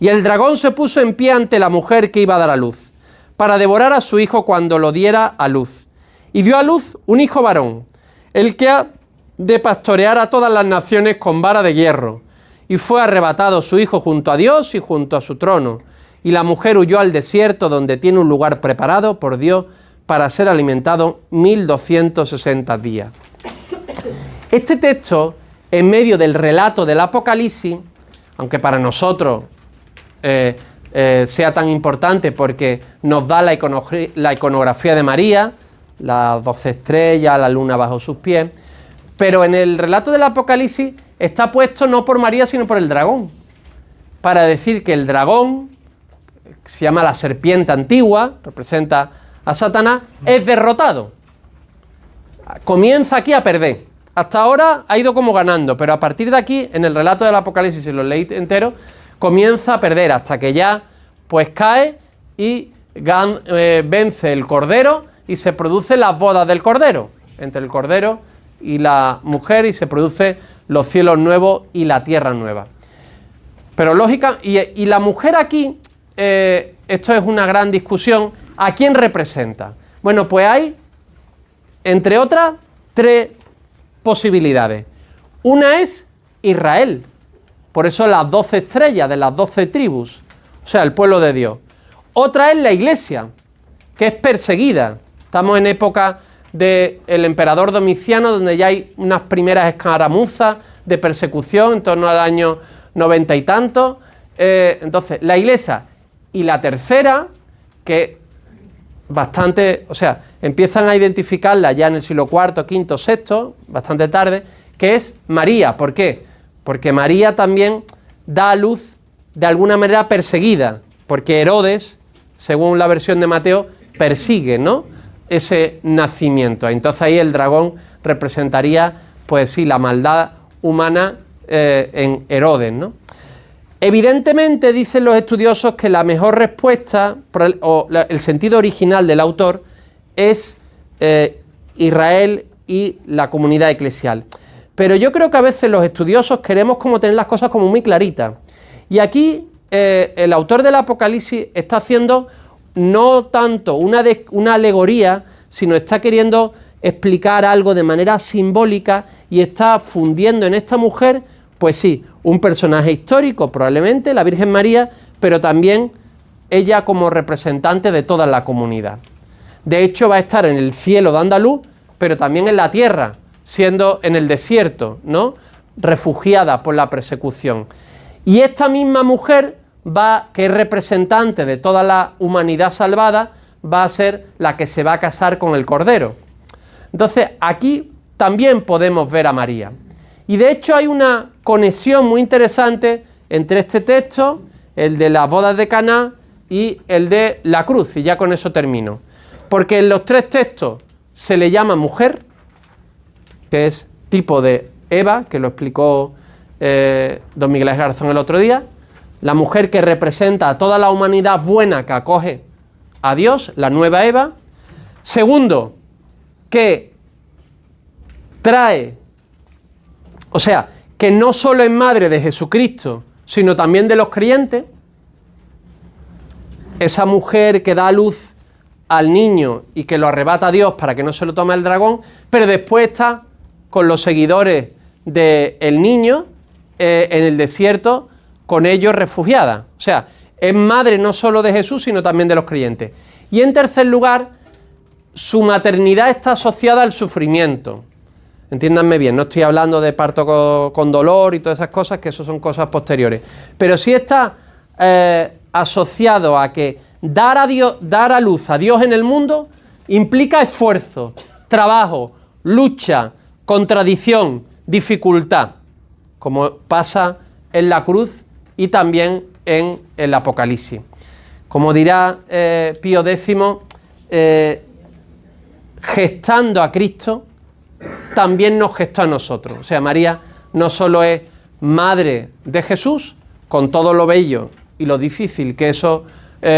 Y el dragón se puso en pie ante la mujer que iba a dar a luz, para devorar a su hijo cuando lo diera a luz. Y dio a luz un hijo varón, el que ha de pastorear a todas las naciones con vara de hierro. Y fue arrebatado su hijo junto a Dios y junto a su trono. Y la mujer huyó al desierto, donde tiene un lugar preparado por Dios para ser alimentado 1260 días. Este texto, en medio del relato del Apocalipsis, aunque para nosotros sea tan importante porque nos da la iconografía de María, las 12 estrellas, la luna bajo sus pies, pero en el relato del Apocalipsis está puesto no por María sino por el dragón, para decir que el dragón, que se llama la serpiente antigua, representa a Satanás, es derrotado. Comienza aquí a perder. Hasta ahora ha ido como ganando, pero a partir de aquí, en el relato del Apocalipsis, si lo leí entero, comienza a perder hasta que ya pues cae y vence el Cordero y se producen las bodas del Cordero, entre el Cordero y la mujer, y se producen los cielos nuevos y la tierra nueva. Pero lógica, y la mujer aquí, esto es una gran discusión, ¿a quién representa? Bueno, pues hay, entre otras, 3 posibilidades. Una es Israel, por eso las 12 estrellas de las 12 tribus, o sea, el pueblo de Dios. Otra es la Iglesia, que es perseguida. Estamos en época del emperador Domiciano, donde ya hay unas primeras escaramuzas de persecución en torno al año 90 y tanto. Entonces, la Iglesia. Y la tercera, que bastante, o sea, empiezan a identificarla ya en el siglo IV, V, VI, bastante tarde, que es María. ¿Por qué? Porque María también da a luz de alguna manera perseguida, porque Herodes, según la versión de Mateo, persigue, ¿no?, ese nacimiento. Entonces ahí el dragón representaría, pues sí, la maldad humana en Herodes, ¿no? Evidentemente, dicen los estudiosos que la mejor respuesta, el sentido original del autor, es Israel y la comunidad eclesial. Pero yo creo que a veces los estudiosos queremos como tener las cosas como muy claritas. Y aquí el autor del Apocalipsis está haciendo no tanto una alegoría, sino está queriendo explicar algo de manera simbólica y está fundiendo en esta mujer, pues sí, un personaje histórico, probablemente, la Virgen María, pero también ella como representante de toda la comunidad. De hecho, va a estar en el cielo dando a luz, pero también en la tierra, siendo en el desierto, ¿no?, refugiada por la persecución. Y esta misma mujer, que es representante de toda la humanidad salvada, va a ser la que se va a casar con el Cordero. Entonces, aquí también podemos ver a María. Y de hecho hay una conexión muy interesante entre este texto, el de las bodas de Caná, y el de la cruz, y ya con eso termino. Porque en los 3 textos se le llama mujer, que es tipo de Eva, que lo explicó don Miguel Ángel Garzón el otro día, la mujer que representa a toda la humanidad buena que acoge a Dios, la nueva Eva. Segundo, que trae, o sea, que no solo es madre de Jesucristo, sino también de los creyentes. Esa mujer que da a luz al niño y que lo arrebata a Dios para que no se lo tome el dragón, pero después está con los seguidores del niño en el desierto, con ellos refugiada. O sea, es madre no solo de Jesús, sino también de los creyentes. Y en tercer lugar, su maternidad está asociada al sufrimiento. Entiéndanme bien, no estoy hablando de parto con dolor y todas esas cosas, que eso son cosas posteriores. Pero sí está asociado a que dar a luz a Dios en el mundo implica esfuerzo, trabajo, lucha, contradicción, dificultad, como pasa en la cruz y también en el Apocalipsis. Como dirá Pío X, gestando a Cristo, también nos gestó a nosotros. O sea, María no solo es madre de Jesús, con todo lo bello y lo difícil que eso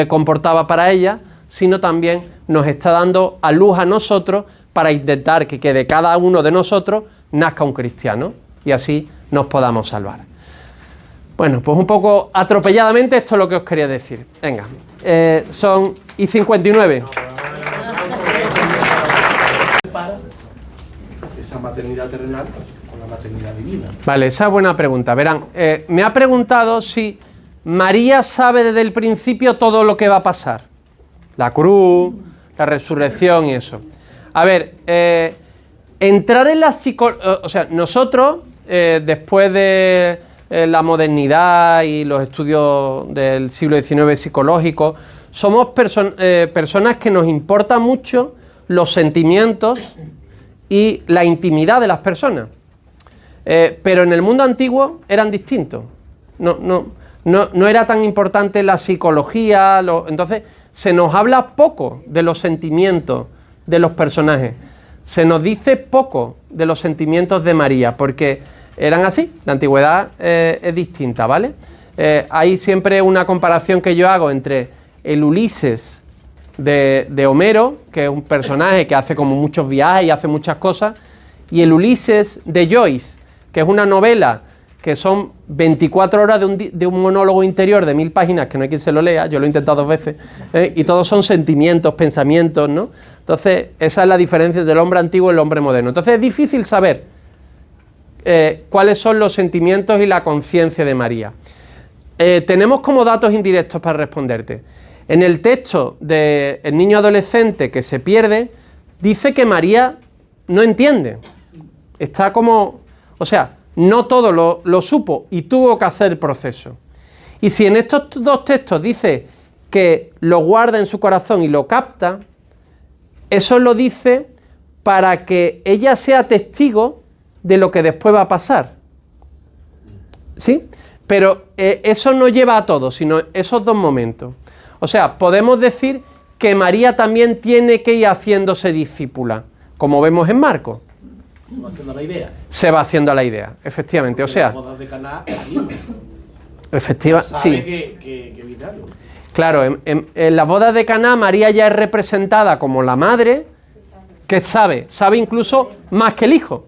comportaba para ella, sino también nos está dando a luz a nosotros para intentar que de cada uno de nosotros nazca un cristiano y así nos podamos salvar. Bueno, pues un poco atropelladamente esto es lo que os quería decir. Venga, son y 59. Esa maternidad terrenal con la maternidad divina. Vale, esa es buena pregunta. Verán, me ha preguntado si María sabe desde el principio todo lo que va a pasar. La cruz, la resurrección y eso. A ver, entrar en la psicología... O sea, nosotros, después de la modernidad y los estudios del siglo XIX psicológicos, somos personas que nos importa mucho los sentimientos y la intimidad de las personas. Pero en el mundo antiguo eran distintos. No era tan importante la psicología, entonces se nos habla poco de los sentimientos de los personajes. Se nos dice poco de los sentimientos de María, porque eran así, la antigüedad es distinta, ¿vale? Hay siempre una comparación que yo hago entre el Ulises de Homero, que es un personaje que hace como muchos viajes y hace muchas cosas, y el Ulises de Joyce, que es una novela que son 24 horas de un monólogo interior de 1000 páginas, que no hay quien se lo lea, yo lo he intentado 2 veces, y todos son sentimientos, pensamientos, ¿no? Entonces, esa es la diferencia del hombre antiguo y el hombre moderno. Entonces, es difícil saber cuáles son los sentimientos y la conciencia de María. Tenemos como datos indirectos para responderte. En el texto del niño adolescente que se pierde, dice que María no entiende. Está como... O sea, no todo lo supo y tuvo que hacer el proceso. Y si en estos 2 textos dice que lo guarda en su corazón y lo capta, eso lo dice para que ella sea testigo de lo que después va a pasar. ¿Sí? Pero eso no lleva a todo, sino esos 2 momentos. O sea, podemos decir que María también tiene que ir haciéndose discípula, como vemos en Marcos. Se va haciendo la idea. Se va haciendo la idea, efectivamente. O sea, las bodas de Caná anima. Efectivamente, Sabe sí. que viene algo. Claro, en las bodas de Caná, María ya es representada como la madre que sabe incluso más que el hijo.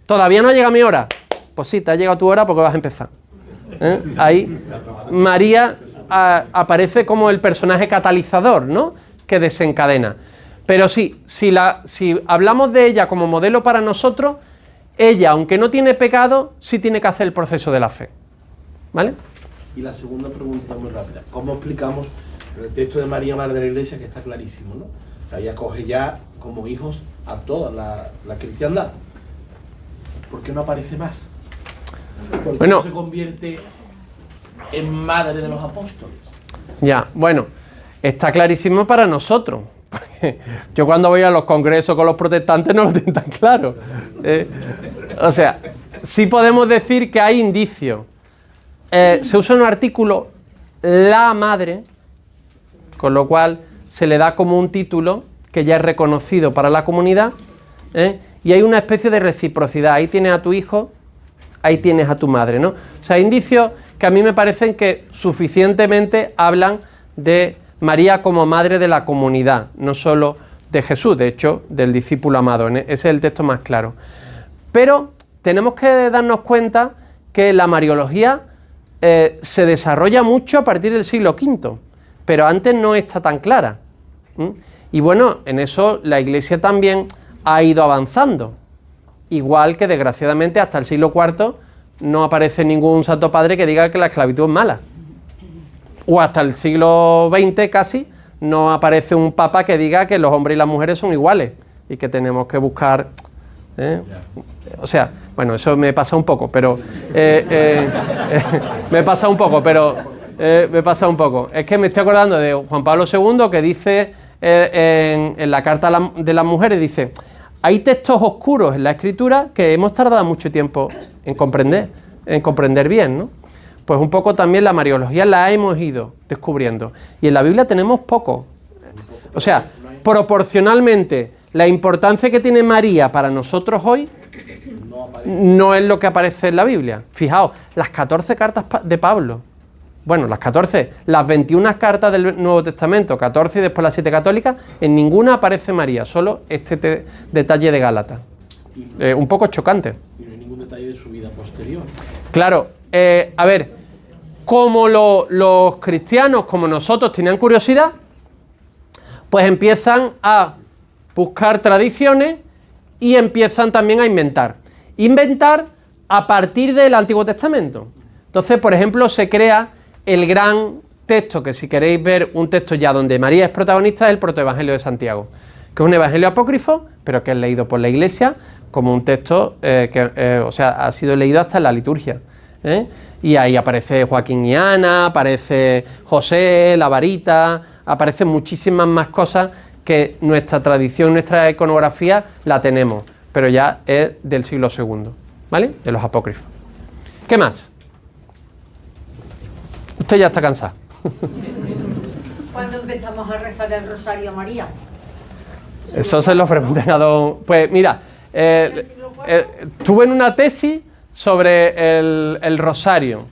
Todavía no llega mi hora. Pues sí, te ha llegado tu hora porque vas a empezar. Ahí María aparece como el personaje catalizador, ¿no? Que desencadena. Pero sí, si hablamos de ella como modelo para nosotros, ella, aunque no tiene pecado, sí tiene que hacer el proceso de la fe. ¿Vale? Y la segunda pregunta muy rápida. ¿Cómo explicamos el texto de María, Madre de la Iglesia, que está clarísimo, ¿no? O sea, ella acoge ya como hijos a toda la cristiandad. ¿Por qué no aparece más? ¿Por qué no se convierte en madre de los apóstoles? Ya, bueno, está clarísimo para nosotros. Porque yo cuando voy a los congresos con los protestantes no lo tienen tan claro. O sea, sí podemos decir que hay indicios. Se usa un artículo, la madre, con lo cual se le da como un título que ya es reconocido para la comunidad, y hay una especie de reciprocidad. Ahí tienes a tu hijo, ahí tienes a tu madre, ¿no? O sea, hay indicios que a mí me parecen que suficientemente hablan de María como madre de la comunidad, no solo de Jesús, de hecho, del discípulo amado. Ese es el texto más claro. Pero tenemos que darnos cuenta que la mariología se desarrolla mucho a partir del siglo V, pero antes no está tan clara. Y bueno, en eso la Iglesia también ha ido avanzando. Igual que desgraciadamente hasta el siglo IV no aparece ningún santo padre que diga que la esclavitud es mala. O hasta el siglo XX casi no aparece un papa que diga que los hombres y las mujeres son iguales y que tenemos que buscar... O sea, bueno, eso me pasa un poco, pero... me pasa un poco. Es que me estoy acordando de Juan Pablo II que dice en la Carta de las Mujeres, dice... Hay textos oscuros en la Escritura que hemos tardado mucho tiempo en comprender bien, ¿no? pues un poco también la mariología la hemos ido descubriendo. Y en la Biblia tenemos poco. O sea, proporcionalmente, la importancia que tiene María para nosotros hoy no es lo que aparece en la Biblia. Fijaos, las 14 cartas de Pablo. Bueno, las 21 cartas del Nuevo Testamento, 14 y después las 7 católicas, en ninguna aparece María, solo este detalle de Gálatas. Un poco chocante. Y no hay ningún detalle de su vida posterior. Claro, a ver, como los cristianos, como nosotros, tenían curiosidad, pues empiezan a buscar tradiciones y empiezan también a inventar. Inventar a partir del Antiguo Testamento. Entonces, por ejemplo, se crea el gran texto, que si queréis ver un texto ya donde María es protagonista, es el Protoevangelio de Santiago, que es un evangelio apócrifo, pero que es leído por la Iglesia como un texto o sea, ha sido leído hasta en la liturgia. Y ahí aparece Joaquín y Ana, aparece José, la varita, aparecen muchísimas más cosas que nuestra tradición, nuestra iconografía la tenemos, pero ya es del siglo II, ¿vale? De los apócrifos. ¿Qué más? Usted ya está cansado. ¿Cuándo empezamos a rezar el Rosario a María? Eso se lo pregunté a don... Pues mira, estuve en una tesis sobre el Rosario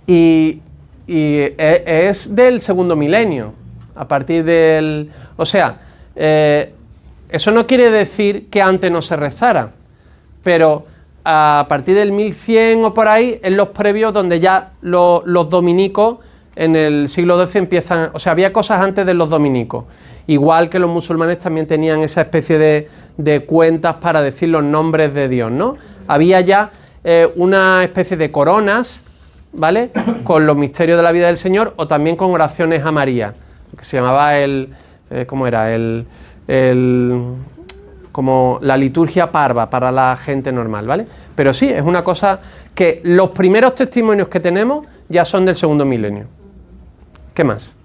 y es del segundo milenio, a partir del... O sea, eso no quiere decir que antes no se rezara, pero a partir del 1100 o por ahí, en los previos donde ya los dominicos en el siglo XII empiezan... O sea, había cosas antes de los dominicos. Igual que los musulmanes también tenían esa especie de cuentas para decir los nombres de Dios, ¿no? Había ya una especie de coronas, ¿vale? Con los misterios de la vida del Señor o también con oraciones a María, que se llamaba ¿cómo era? Como la liturgia parva para la gente normal, ¿vale? Pero sí, es una cosa que los primeros testimonios que tenemos ya son del segundo milenio. ¿Qué más?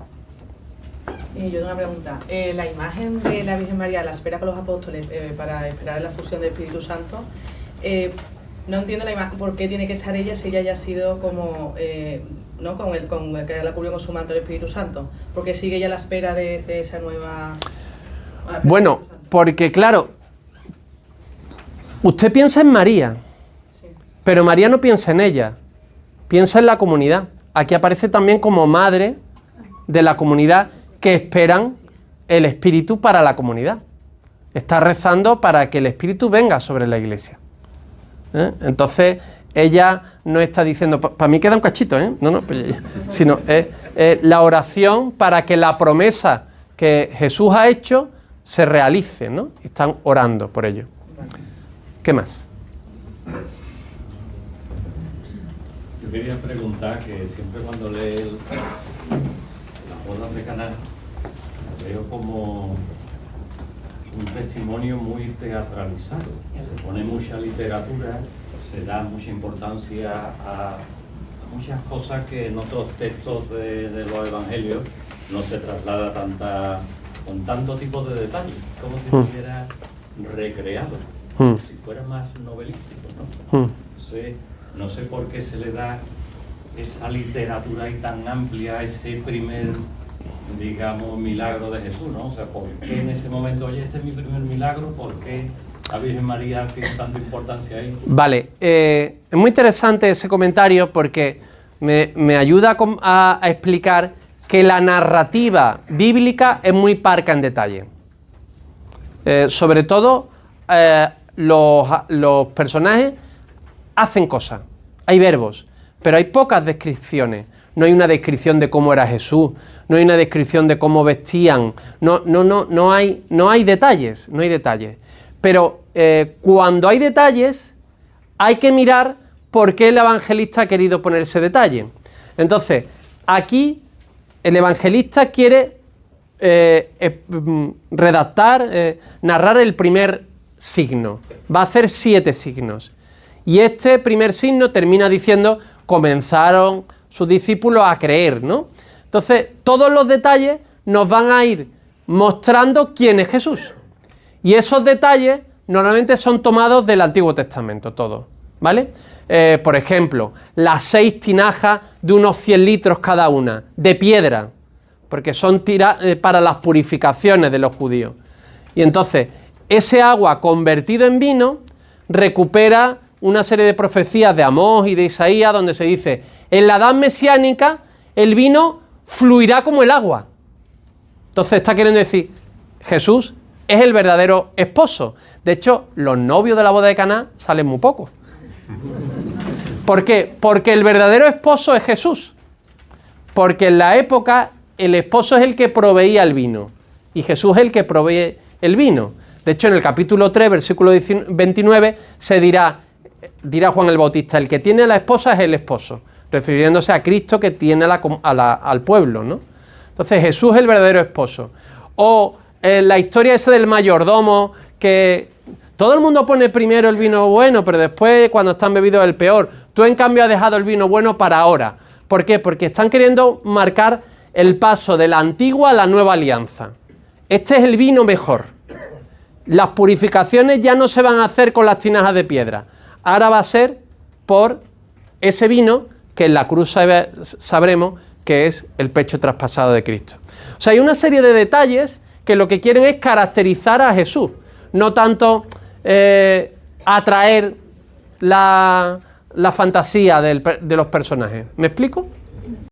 Yo tengo una pregunta. La imagen de la Virgen María, la espera con los apóstoles para esperar la fusión del Espíritu Santo, no entiendo la imagen, por qué tiene que estar ella si ella ya ha sido como, ¿no? con el que la cubrió con su manto el Espíritu Santo. ¿Por qué sigue ella la espera de esa nueva... Bueno, porque claro, usted piensa en María, Sí. pero María no piensa en ella, piensa en la comunidad. Aquí aparece también como madre de la comunidad que esperan el Espíritu para la comunidad. Está rezando para que el Espíritu venga sobre la Iglesia. Entonces, ella no está diciendo, para mí queda un cachito, no, sino la oración para que la promesa que Jesús ha hecho se realice, ¿no? Están orando por ello. ¿Qué más? Yo quería preguntar que siempre cuando leo las bodas de Caná, veo como un testimonio muy teatralizado. Se pone mucha literatura, se da mucha importancia a muchas cosas que en otros textos de los evangelios no se traslada con tanto tipo de detalles, como si estuviera recreado, como si fuera más novelístico, ¿no? No sé por qué se le da esa literatura ahí tan amplia a ese primer, digamos, milagro de Jesús, ¿no? O sea, ¿por qué en ese momento, oye, este es mi primer milagro? ¿Por qué la Virgen María tiene tanta importancia ahí? Vale, es muy interesante ese comentario porque me ayuda a explicar que la narrativa bíblica es muy parca en detalle. Sobre todo, los personajes hacen cosas, hay verbos, pero hay pocas descripciones. No hay una descripción de cómo era Jesús, no hay una descripción de cómo vestían, no hay detalles, no hay detalles. Pero cuando hay detalles, hay que mirar por qué el evangelista ha querido poner ese detalle. Entonces, aquí el evangelista quiere narrar el primer signo. Va a hacer 7 signos. Y este primer signo termina diciendo, comenzaron sus discípulos a creer, ¿no? Entonces, todos los detalles nos van a ir mostrando quién es Jesús. Y esos detalles normalmente son tomados del Antiguo Testamento, todos, ¿vale? por ejemplo, las 6 tinajas de unos 100 litros cada una, de piedra, porque son para las purificaciones de los judíos. Y entonces, ese agua convertido en vino recupera una serie de profecías de Amós y de Isaías donde se dice, en la edad mesiánica el vino fluirá como el agua. Entonces está queriendo decir, Jesús es el verdadero esposo. De hecho, los novios de la boda de Caná salen muy pocos. ¿Por qué? Porque el verdadero esposo es Jesús. Porque en la época el esposo es el que proveía el vino y Jesús es el que provee el vino. De hecho, en el capítulo 3, versículo 29, se dirá Juan el Bautista, el que tiene a la esposa es el esposo, refiriéndose a Cristo que tiene al pueblo, ¿no? Entonces, Jesús es el verdadero esposo. O la historia esa del mayordomo, que todo el mundo pone primero el vino bueno, pero después, cuando están bebidos, el peor. Tú, en cambio, has dejado el vino bueno para ahora. ¿Por qué? Porque están queriendo marcar el paso de la antigua a la nueva alianza. Este es el vino mejor. Las purificaciones ya no se van a hacer con las tinajas de piedra. Ahora va a ser por ese vino que en la cruz sabremos que es el pecho traspasado de Cristo. O sea, hay una serie de detalles que lo que quieren es caracterizar a Jesús, no tanto atraer la fantasía de los personajes. ¿Me explico?